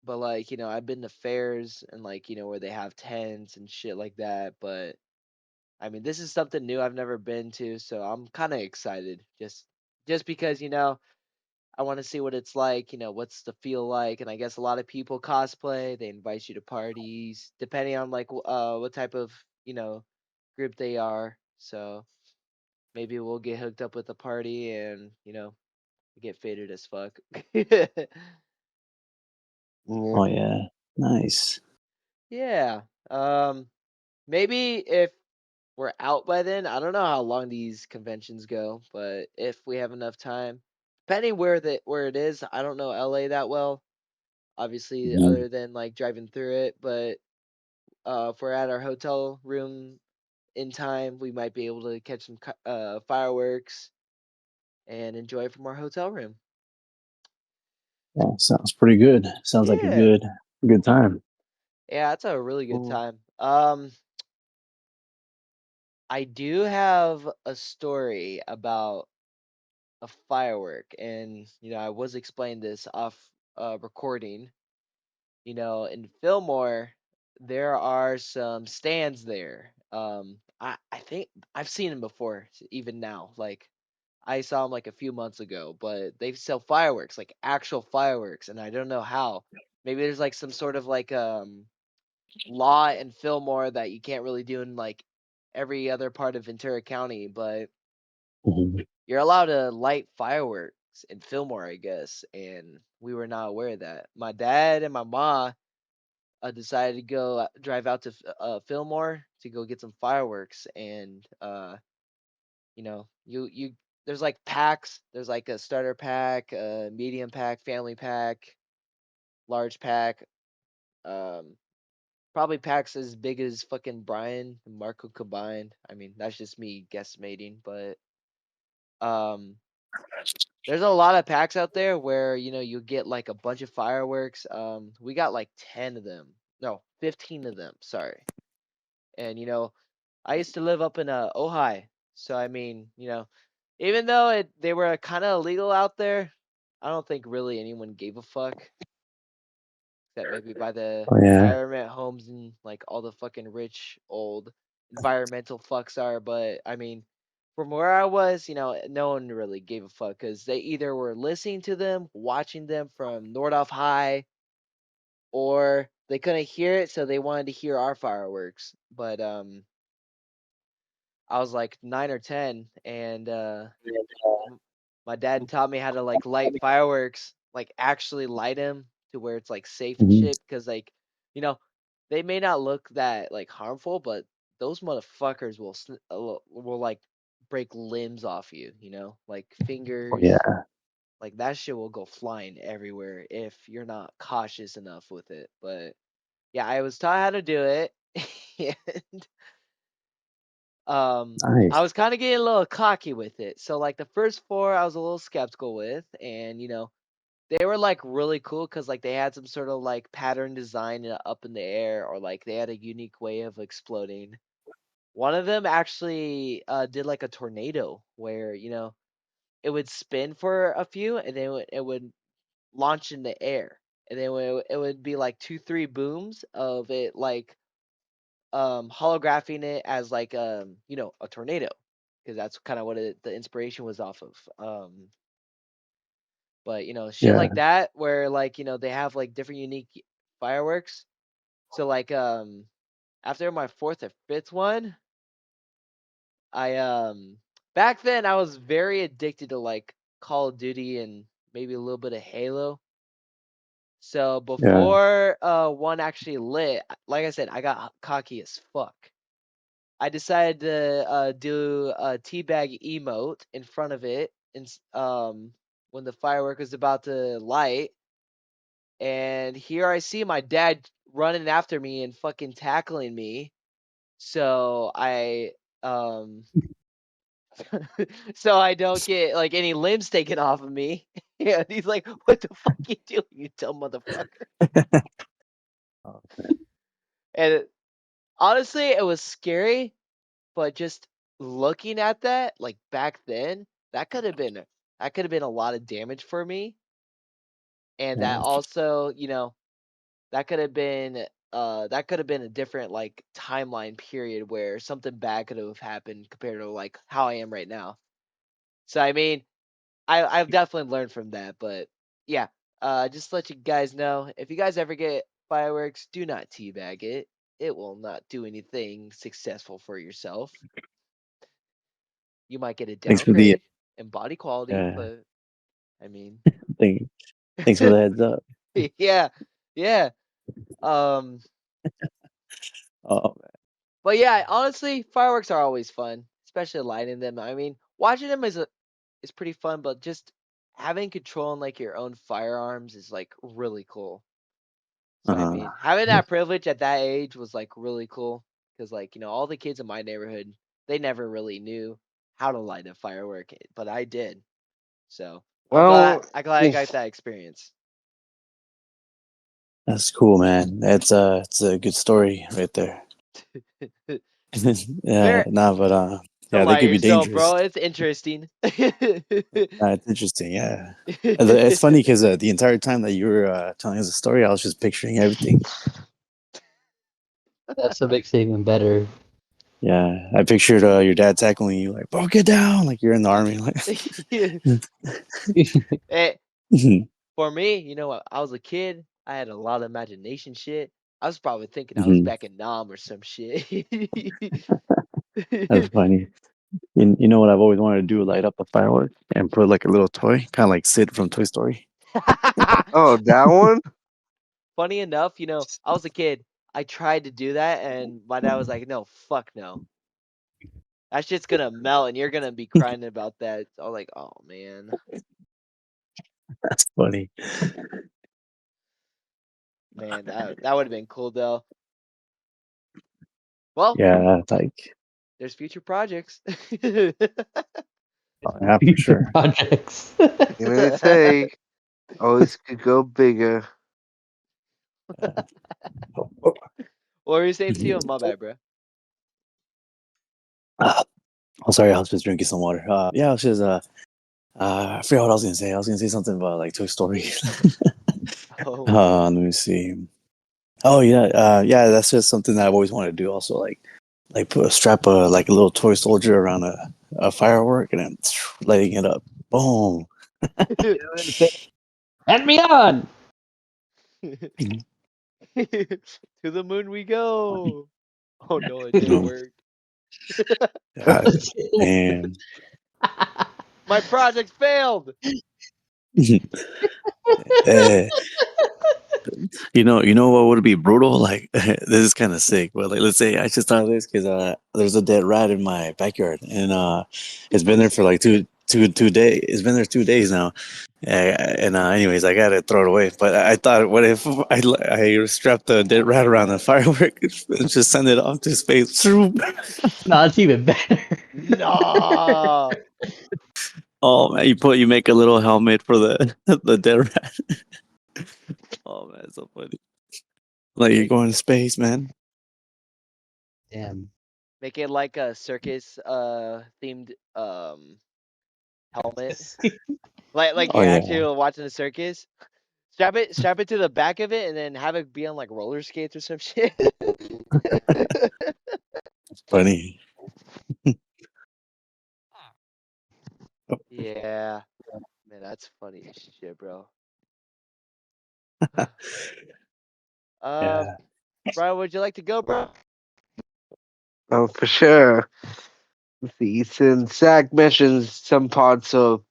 but like I've been to fairs and like where they have tents and shit like that, but I mean, this is something new I've never been to, so I'm kind of excited. Just because, I want to see what it's like, what's the feel like, and I guess a lot of people cosplay, they invite you to parties, depending on like what type of, group they are. So maybe we'll get hooked up with a party and, get faded as fuck. Yeah. Oh yeah. Nice. Yeah. Um maybe if we're out by then. I don't know how long these conventions go, but if we have enough time, depending where it is, I don't know LA that well. Obviously, Mhm. other than like driving through it, but if we're at our hotel room in time, we might be able to catch some fireworks and enjoy from our hotel room. Yeah, sounds pretty good. Sounds like a Yeah, good time. yeah, that's a really good Mm. time. I do have a story about a firework, and I was explaining this off recording. In Fillmore there are some stands there. I think I've seen them before, even now. Like I saw them like a few months ago, but they sell fireworks, like actual fireworks, and I don't know how. Maybe there's like some sort of like law in Fillmore that you can't really do in like every other part of Ventura County, but Mhm. you're allowed to light fireworks in Fillmore, I guess, and we were not aware of that. My dad and my mom decided to go drive out to Fillmore to go get some fireworks, and you there's like packs. There's like a starter pack, a medium pack, family pack, large pack. Um, Probably packs as big as fucking Brian and Marco combined. I mean, that's just me guesstimating, but um, there's a lot of packs out there where you get like a bunch of fireworks. We got like 10 of them. No, 15 of them. Sorry. And I used to live up in Ojai, so I mean, even though they were kind of illegal out there, I don't think really anyone gave a fuck, except maybe by the Oh yeah. retirement homes and like all the fucking rich old environmental fucks are. But I mean, from where I was, no one really gave a fuck because they either were listening to them, watching them from Nordhoff High, or they couldn't hear it, so they wanted to hear our fireworks. But I was like 9 or 10, and m- my dad taught me how to like light fireworks, like actually light them to where it's like safe and Mhm. shit. Because like, you know, they may not look that like harmful, but those motherfuckers will like break limbs off you. Like Oh fingers, yeah. like that shit will go flying everywhere if you're not cautious enough with it. But yeah, I was taught how to do it. And I Nice. was kind of getting a little cocky with it. So like the first four I was a little skeptical with, and they were like really cool because like they had some sort of like pattern design up in the air, or like they had a unique way of exploding. One of them actually did like a tornado where it would spin for a few, and then it would launch in the air, and then it would be like 2 3 booms of it, like holographing it as like a tornado, because that's kind of what the inspiration was off of. But shit Yeah. like that where like they have like different unique fireworks. So like after my fourth or fifth one, I back then I was very addicted to like Call of Duty and maybe a little bit of Halo. So Yeah. before one actually lit, like I said, I got cocky as fuck. I decided to do a teabag emote in front of it, and when the firework was about to light, and here I see my dad running after me and fucking tackling me. So I um so I don't get like any limbs taken off of me. Yeah, he's like, "What the fuck you doing, you dumb motherfucker?" Oh, And honestly, it was scary, but just looking at that, like back then, that could have been a lot of damage for me, and that yeah. also, that could have been a different like timeline period where something bad could have happened compared to like how I am right now. So I mean, I've definitely learned from that, but yeah, just to let you guys know, if you guys ever get fireworks, do not teabag it. It will not do anything successful for yourself. You might get a Thanks for the downgrade in body quality, uh, but I mean, thing. Thanks for the heads up. yeah, yeah. Um, Oh but yeah, honestly, fireworks are always fun, especially lighting them. I mean, watching them is pretty fun, but just having control in like your own firearms is like really cool. So I man. mean, having that privilege at that age was like really cool because like all the kids in my neighborhood, they never really knew how to light a firework, but I did. So Well, I'm glad I got that experience. That's cool, man. It's a good story right there. Yeah, Very no, but Don't yeah, they lie to could be yourself, dangerous. bro. It's interesting. It's interesting. Yeah, it's funny because the entire time that you were telling us the story, I was just picturing everything. That's what makes it even better. Yeah, I pictured your dad tackling you like, "Bro, get down!" Like you're in the army. Like, Eh, mhm, for me, I was a kid. I had a lot of imagination shit. I was probably thinking I was mhm. back in Nam or some shit. That's funny. You know what I've always wanted to do? Light up a firework and put like a little toy, kind of like Sid from Toy Story. Oh, that one? Funny enough, I was a kid. I tried to do that, and my dad was like, "No, fuck no. That shit's gonna melt, and you're gonna be crying about that." I was like, "Oh man, That's funny. man, that would have been cool though." Well, Yeah, it's like there's future projects. yeah, for Future sure. projects. You know what they say? Always could go bigger. What were you saying to you? My bad, bro. Oh, sorry, I was just drinking some water. Yeah, I was just I forgot what I was gonna say. I was gonna say something about like Toy Story. Oh, Let me see. Oh yeah, yeah. That's just something that I've always wanted to do. Also, like put a strap like a little toy soldier around a firework and then lighting it up. Boom. And beyond. to the moon we go. Oh no, it You didn't know, work. God, man. My project failed. Eh, you know what would be brutal? Like this is kind of sick, but like let's say I just thought of this because there's a dead rat in my backyard, and it's been there for like two days. It's been there 2 days now, and anyways, I gotta throw it away. But I thought, what if I strapped the dead rat around a firework and just send it off to space? No, that's even better. No. Oh man, you make a little helmet for the the dead rat. Oh man, it's so funny. Like you're Make going to space, man. Damn. make it like a circus themed helmet. Like Oh you're yeah, actually watching a circus. Strap it to the back of it and then have it be on like roller skates or some shit. funny. Yeah. Man, that's funny as shit, bro. Uh Yeah. Brian, would you like to go, bro? Oh, for sure. Let's see, since Zach mentions some parts of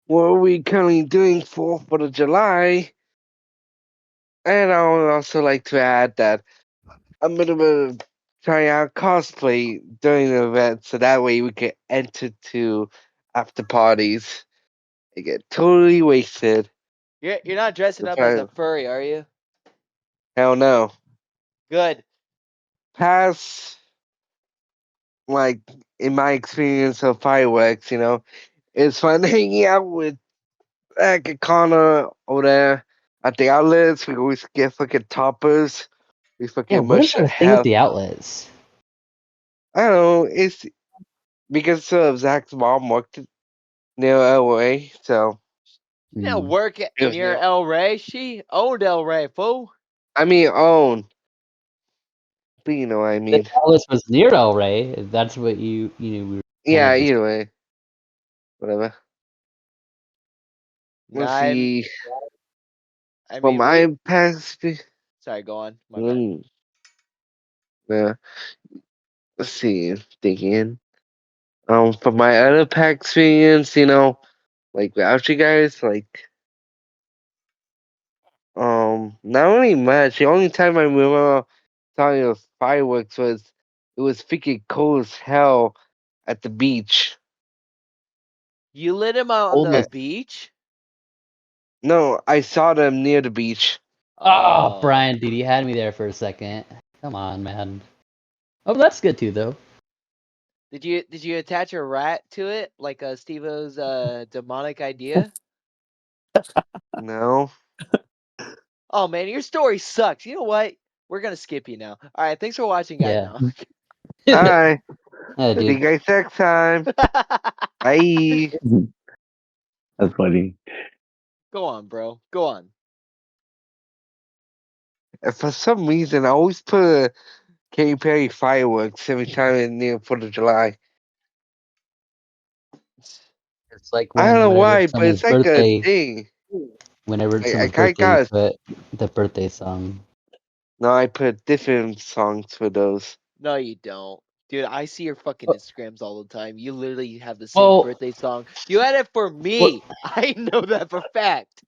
what are we currently doing for the July, and I would also like to add that I'm gonna try out cosplay during the event, so that way we can enter to after parties and get totally wasted. You're not dressing If up as I, a furry, are you? hell no. Good. Past, like, in my experience of fireworks, it's fun hanging out with Connor over there at the outlets. We always get fucking toppers. We Yeah, fucking what is mush the that thing with hell. the outlets? I don't know. It's because Zach's mom worked near LA, so She didn't Mm. work it was near near. El Rey. She owned El Rey, fool. I mean, own. But you know what I The mean. outlets was near El Rey. That's what we were kind Yeah, of just. either way. Whatever. No, Let's see. I For mean we my past. sorry, go on. My bad. Mm, yeah. Let's see. Thinking. For my other pack experience, like without you guys, like, not really much. The only time I remember talking of fireworks was it was freaking cold as hell at the beach. You lit him out on the Coldness. beach? No, I saw them near the beach. Oh, Oh. Brian, dude, you had me there for a second. Come on, man. Oh, but that's good too, though. Did you attach a rat to it like Steve-O's demonic idea? No. Oh man, your story sucks. You know what? We're gonna skip you now. All right, thanks for watching, guys. Yeah. Now, Alright. Yeah, See you dude. guys next time. Bye. That's funny. go on, bro. Go on. And for some reason, I always put Katy Perry fireworks every time it's near 4th of July. It's like I don't know whenever why, but someone's it's like a birthday, thing. whenever it's someone's I birthday, you got put the birthday song. no. I put different songs for those. No, you don't. Dude, I see your fucking Oh, Instagrams all the time. You literally have the same well, birthday song. You had it for what? me. I know that for fact.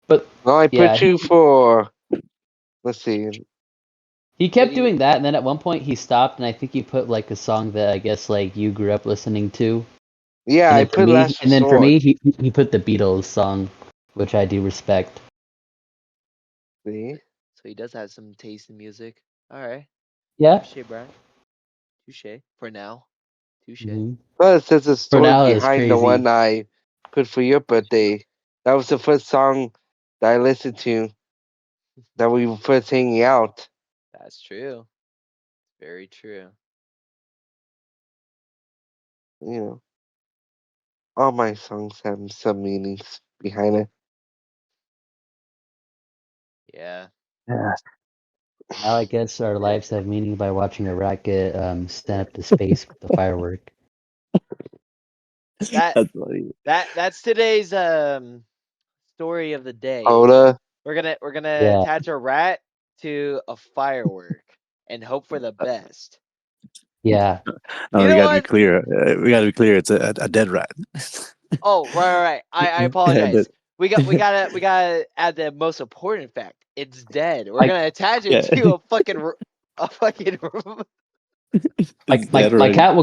But No, I yeah, put you for. Let's see. he Did kept he? doing that, and then at one point he stopped, and I think he put like a song that I guess like you grew up listening to, Yeah, and I then for put me, Last Resort. he put the Beatles song, which I do respect. See? So he does have some taste in music. All right. Yeah. Touche, Brian. Touche. For now. Touche. Hmm. Plus, there's a For story now, it's behind the one crazy. I put for your birthday. That was the first song that I listened to that we were first hanging out. That's true. Very true. You know, all my songs have some meanings behind it. Yeah. Yeah. Now I guess our lives have meaning by watching a rat get sent up to space with the firework. That That's funny. that's today's story of the day. Oda, We're gonna Yeah. attach a rat to a firework and hope for the best. Yeah. No, You we know gotta be what? clear. We gotta be clear. It's a dead rat. Oh, right. I Yeah, apologize. We gotta add the most important fact. It's dead. We're My gonna attach it yeah, to a fucking. it's my dead already. my cat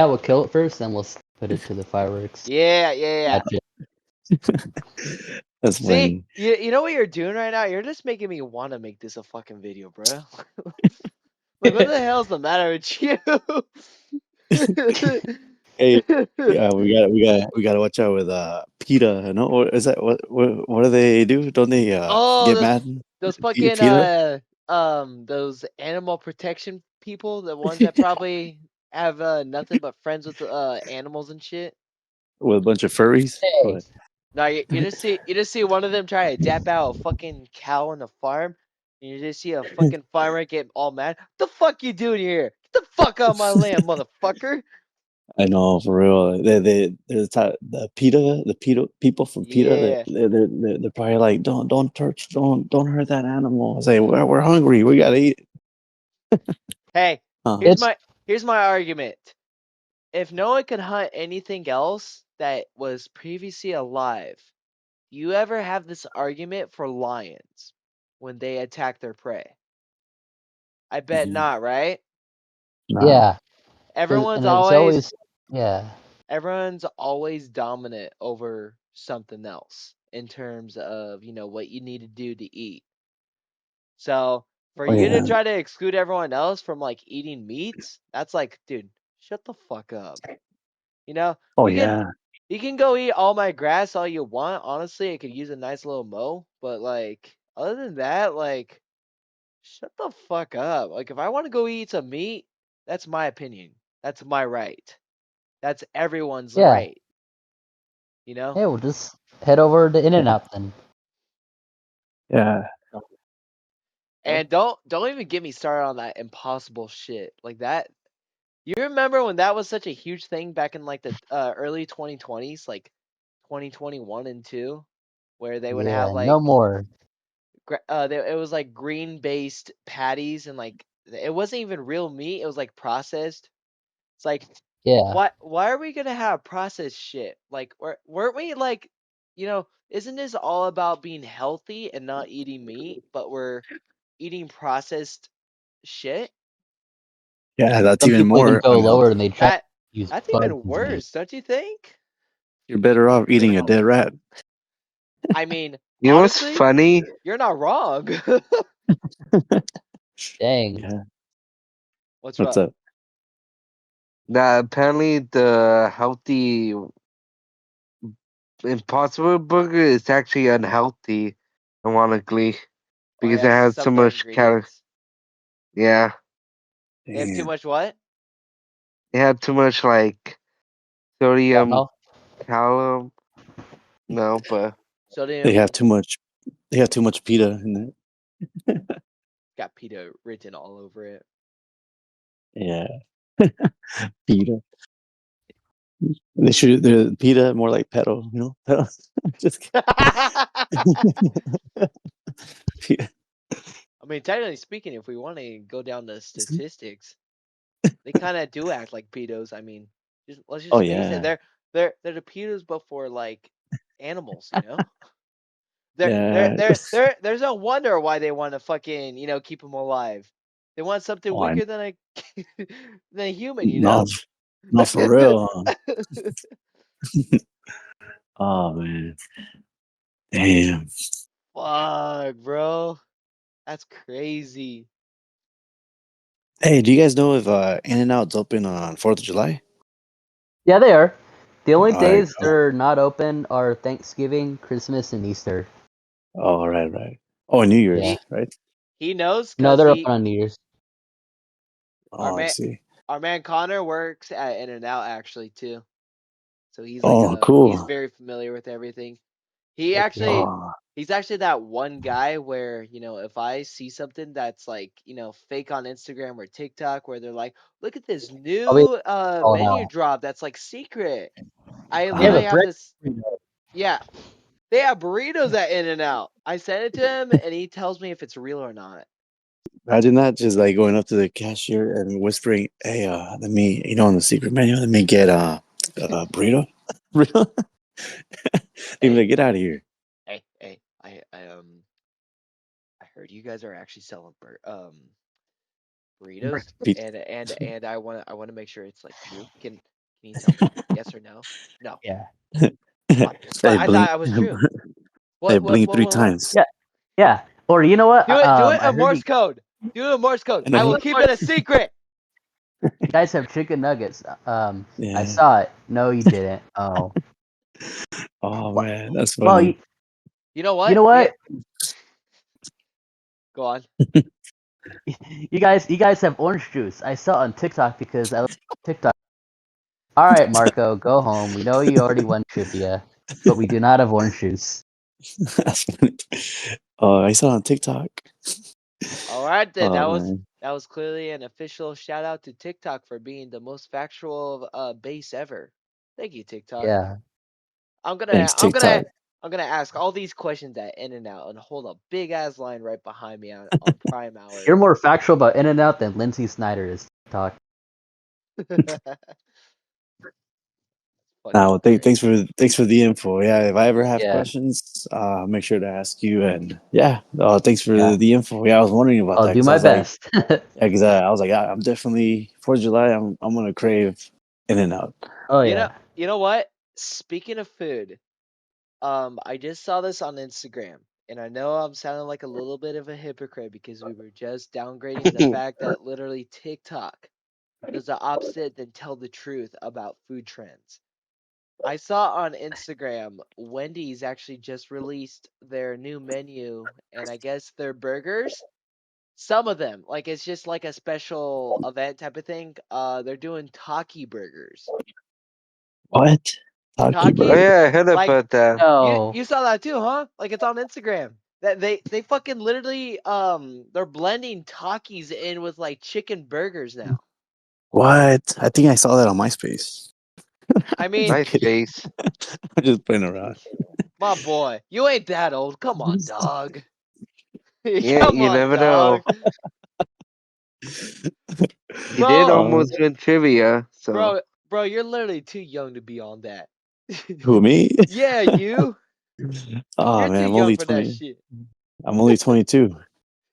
will kill it first, then we'll put it to the fireworks. Yeah. Gotcha. That's See, funny. you know what you're doing right now? You're just making me want to make this a fucking video, bro. Like, what the hell's the matter with you? Hey, yeah, we gotta watch out with PETA. No, or is that what do they do? Don't they Oh, get mad? those fucking PETA those animal protection people, the ones that probably have nothing but friends with animals and shit. with a bunch of furries. Hey. What? No, you just see one of them try to dap out a fucking cow on the farm, and you just see a fucking farmer get all mad. The fuck you doing here? Get the fuck out of my land, motherfucker! I know for real. There's the PETA people from PETA. Yeah. They're probably like, don't hurt that animal. I say we're hungry. We gotta eat. Hey, Huh. here's It's my argument. If no one could hunt anything else that was previously alive, you ever have this argument for lions when they attack their prey? I bet Mhm. not, right? Nah. yeah. Everyone's And it's always always yeah. everyone's always dominant over something else in terms of, what you need to do to eat. So, for Oh you to yeah. try to exclude everyone else from like eating meats, that's like, dude, shut the fuck up. You know, Oh you can yeah. you can go eat all my grass all you want. Honestly, it could use a nice little mow, but like other than that, like shut the fuck up. Like if I want to go eat some meat, that's my opinion. That's my right. That's everyone's Yeah. right, you know? Hey, we'll just head over to In-N-Out then. Yeah. And don't even get me started on that impossible shit. Like that. You remember when that was such a huge thing back in like the early 2020s, like 2021 and 2, where they would have Yeah, no like more. it was like green based patties and like it wasn't even real meat. It was like processed. It's like Yeah. why are we gonna have processed shit? Like weren't we like, isn't this all about being healthy and not eating meat, but we're eating processed shit? Yeah. That's Some even people even more go lower unhealthy. and they try to That use that's bugs even as meat. worse, don't you think? You're better off eating a dead rat. I mean, you know what's honestly, funny? you're not wrong. Dang. Yeah. What's What's up? up? That apparently the healthy Impossible Burger is actually unhealthy, ironically, Oh because it yeah, has some so of the much calories. ingredients. Yeah, They have too Damn. much what? it had too much like sodium, Well, calorie. No, but They have Sodium too much. They have too much PETA in it. got PETA written all over it. Yeah. PETA. They should. The PETA more like pedo. Pedo. Just kidding. I mean, technically speaking, if we want to go down to statistics, They kind of do act like pedos. I mean, let's Oh just face it. yeah, They're the pedos, but for like animals. You know, yeah. there's no wonder why they want to fucking keep them alive. They want something Oh, I weaker than a than a human. You know. not not for real. Oh man, damn. Fuck, bro. That's crazy. Hey, do you guys know if In and Out's open on 4th of July? Yeah, they are. The only All right. days they're not open are Thanksgiving, Christmas, and Easter. Oh, right, right. Oh, New Yeah. Year's, right? He knows No, because they're open on New Year's. our Oh, I man see. our man Connor works at In and Out actually too. So Oh, he's cool. very familiar with everything. He Heck yeah. actually Oh, he's actually that one guy where, if I see something that's like, fake on Instagram or TikTok where they're like, look at this I'll be new calling menu out. drop that's like secret. I They have a literally have bread. this yeah, they have burritos at In and Out. I send it to him and he tells me if it's real or not. imagine that, just like going up to the cashier and whispering, "Hey, let me, on the secret menu, let me get burrito." Burrito? They'd be Hey, like, "Get out of here." hey, I heard you guys are actually selling burritos, Pete. and I want to make sure it's like true. Can you tell me yes or no? No. Yeah. But Hey, but I thought blink. I was true. Hey, What what blink what three what what? times. Yeah. Yeah. Or you know what? Do it I in heard you Morse code. Do it in Morse code. And I then will what? keep it a secret. guys have chicken nuggets. I Yeah. saw it. No, you didn't. Oh. Oh Well, man, that's well funny. You know you what? know what? Go on. You guys have orange juice. I saw it on TikTok because I like TikTok. All right, Marco, go home. We know you already won trivia, but we do not have orange juice. That's funny. Oh, I saw it on TikTok. All right then. Oh That was man, that was clearly an official shout out to TikTok for being the most factual base ever. Thank you, TikTok. Yeah. I'm gonna thanks I'm gonna TikTok. I'm gonna ask all these questions at In and Out and hold a big ass line right behind me on prime You're hours. more factual about In and Out than Lindsay Snyder is TikTok. Fucking Now, hilarious. thanks for the info. Yeah, if I ever have Yeah. questions, make sure to ask you. And yeah, thanks for Yeah. the info. Yeah, I was wondering about I'll that do because I my was like, best. yeah, because I was like, I'm definitely 4th of July. I'm gonna crave In and Out. Oh You know yeah. you know what? Speaking of food, I just saw this on Instagram, and I know I'm sounding like a little bit of a hypocrite because we were just downgrading the fact that literally TikTok does the opposite than tell the truth about food trends. I saw on Instagram Wendy's actually just released their new menu, and I guess their burgers, some of them, like it's just like a special event type of thing. They're doing Taki burgers. What? Taki Oh Takis, burger? yeah, I heard like about that. you No. you saw that too, huh? Like it's on Instagram. That they fucking literally they're blending Takis in with like chicken burgers now. What? I think I saw that on MySpace. I I'm mean, kidding. MySpace. I'm just playing around. my boy, you ain't that old. Come on, dog. Yeah, Come you on, never know. dog. You did Bro, Uh, almost win trivia, so bro, you're literally too young to be on that. who me? Yeah, you. Oh You're too man, young for that shit. I'm only 22. Nah,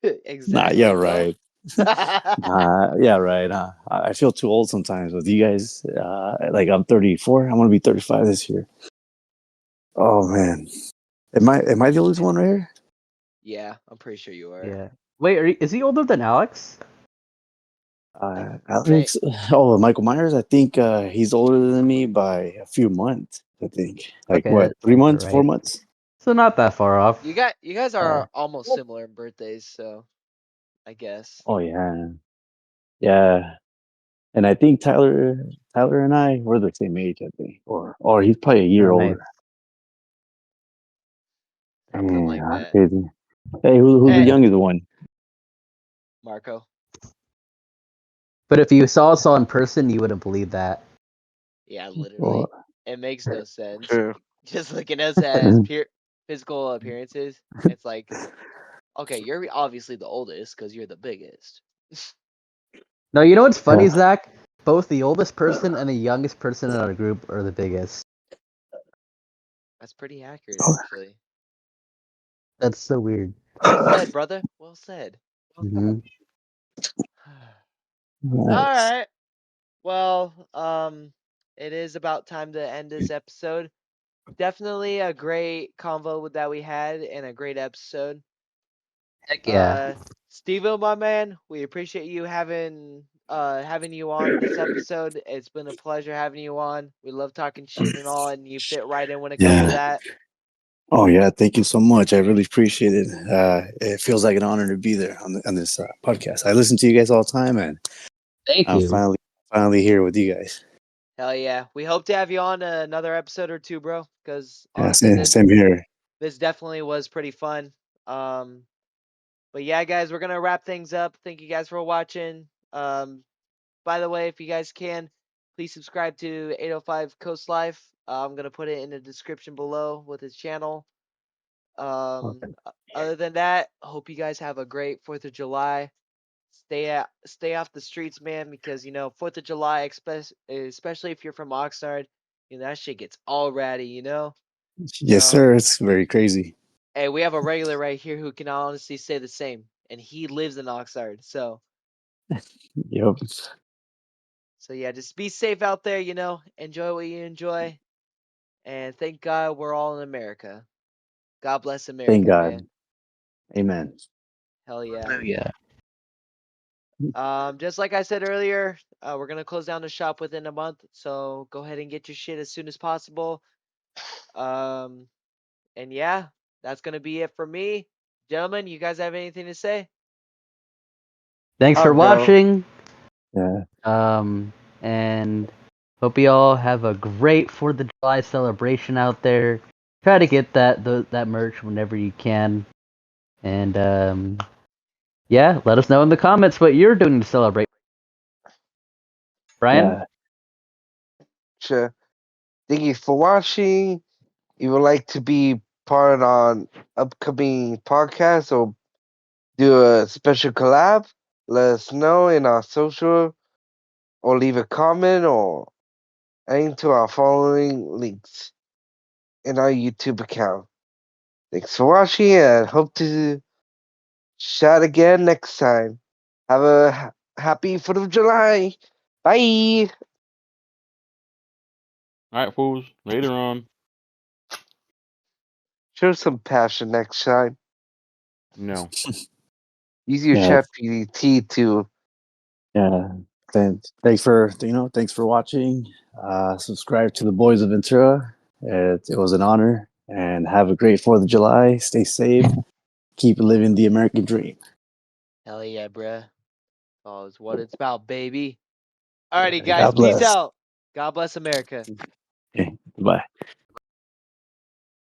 yeah, Exactly, bro. right. Nah, yeah, right. I feel too old sometimes with you guys. Like I'm 34. I'm gonna be 35 this year. Oh man, am I the oldest one right here? Yeah, I'm pretty sure you are. Yeah. Wait, is he older than Alex? I think Alex. Oh, Michael Myers. I think he's older than me by a few months. I think like Okay, what, that 3 months, sounds four right. months? So not that far off. you guys Uh, are almost similar in birthdays, so I guess. Oh yeah, yeah. And I think Tyler and I we're the same age. I think, or he's probably a year oh, nice. older. Something Dang, like that. crazy. Hey, who's the Hey, youngest one? Marco. But if you saw us all in person, you wouldn't believe that. Yeah, Well, literally. It makes no sense. true. Just looking at us as physical appearances, it's like, okay, you're obviously the oldest because you're the biggest. No, you know what's funny, Yeah. Zach? Both the oldest person and the youngest person in our group are the biggest. That's pretty accurate, Oh, actually. That's so weird. Well said, brother. Well said. Hmm. All nice. right. Well, it is about time to end this episode. Definitely a great convo that we had and a great episode. Heck yeah. Steve-O, my man, we appreciate you having you on this episode. It's been a pleasure having you on. We love talking shit and all, and you fit right in when it comes to Yeah. that. Oh yeah, thank you so much. I really appreciate it. It feels like an honor to be there on this podcast. I listen to you guys all the time, and Thank I'm you. finally here with you guys. Hell yeah. We hope to have you on another episode or two, bro, because Yeah, honestly, same here. this definitely was pretty fun. Um, but yeah, guys, we're gonna wrap things up. Thank you guys for watching. By the way, if you guys can, please subscribe to 805 Coast Life. I'm gonna put it in the description below with his channel. Okay. Other than that, hope you guys have a great 4th of July. Stay off the streets, man, because 4th of July, especially if you're from Oxnard, that shit gets all ratty. Yes, Um, sir. It's very crazy. hey, we have a regular right here who can honestly say the same, and he lives in Oxnard. Yep. So yeah, just be safe out there. Enjoy what you enjoy, and thank God we're all in America. God bless Thank America, man. God. Amen. Hell yeah. Oh yeah. Just like I said earlier, we're gonna close down the shop within a month, so go ahead and get your shit as soon as possible. Um, and yeah, that's gonna be it for me, gentlemen. You guys have anything to say? Thanks I'll for go. watching. Yeah. And hope you all have a great 4th of July celebration out there. Try to get that merch whenever you can. And yeah, let us know in the comments what you're doing to celebrate. Brian? Yeah. Sure. Thank you for watching. You would like to be part on upcoming podcasts or do a special collab? Let us know in our social or leave a comment or any to our following links in our YouTube account. Thanks for watching and hope to chat again next time. Have a happy 4th of July. Bye. All right, fools. Later on. Show some passion next time. No. Use your Yeah. chat GPT to Yeah. Thanks for watching. Subscribe to the Boys of Ventura. It was an honor, and have a great 4th of July. Stay safe. Keep living the American dream. Hell yeah, bruh. Oh, it's what it's about, baby. Alrighty, Yeah, guys. God Peace bless. out. God bless America. Okay. Goodbye.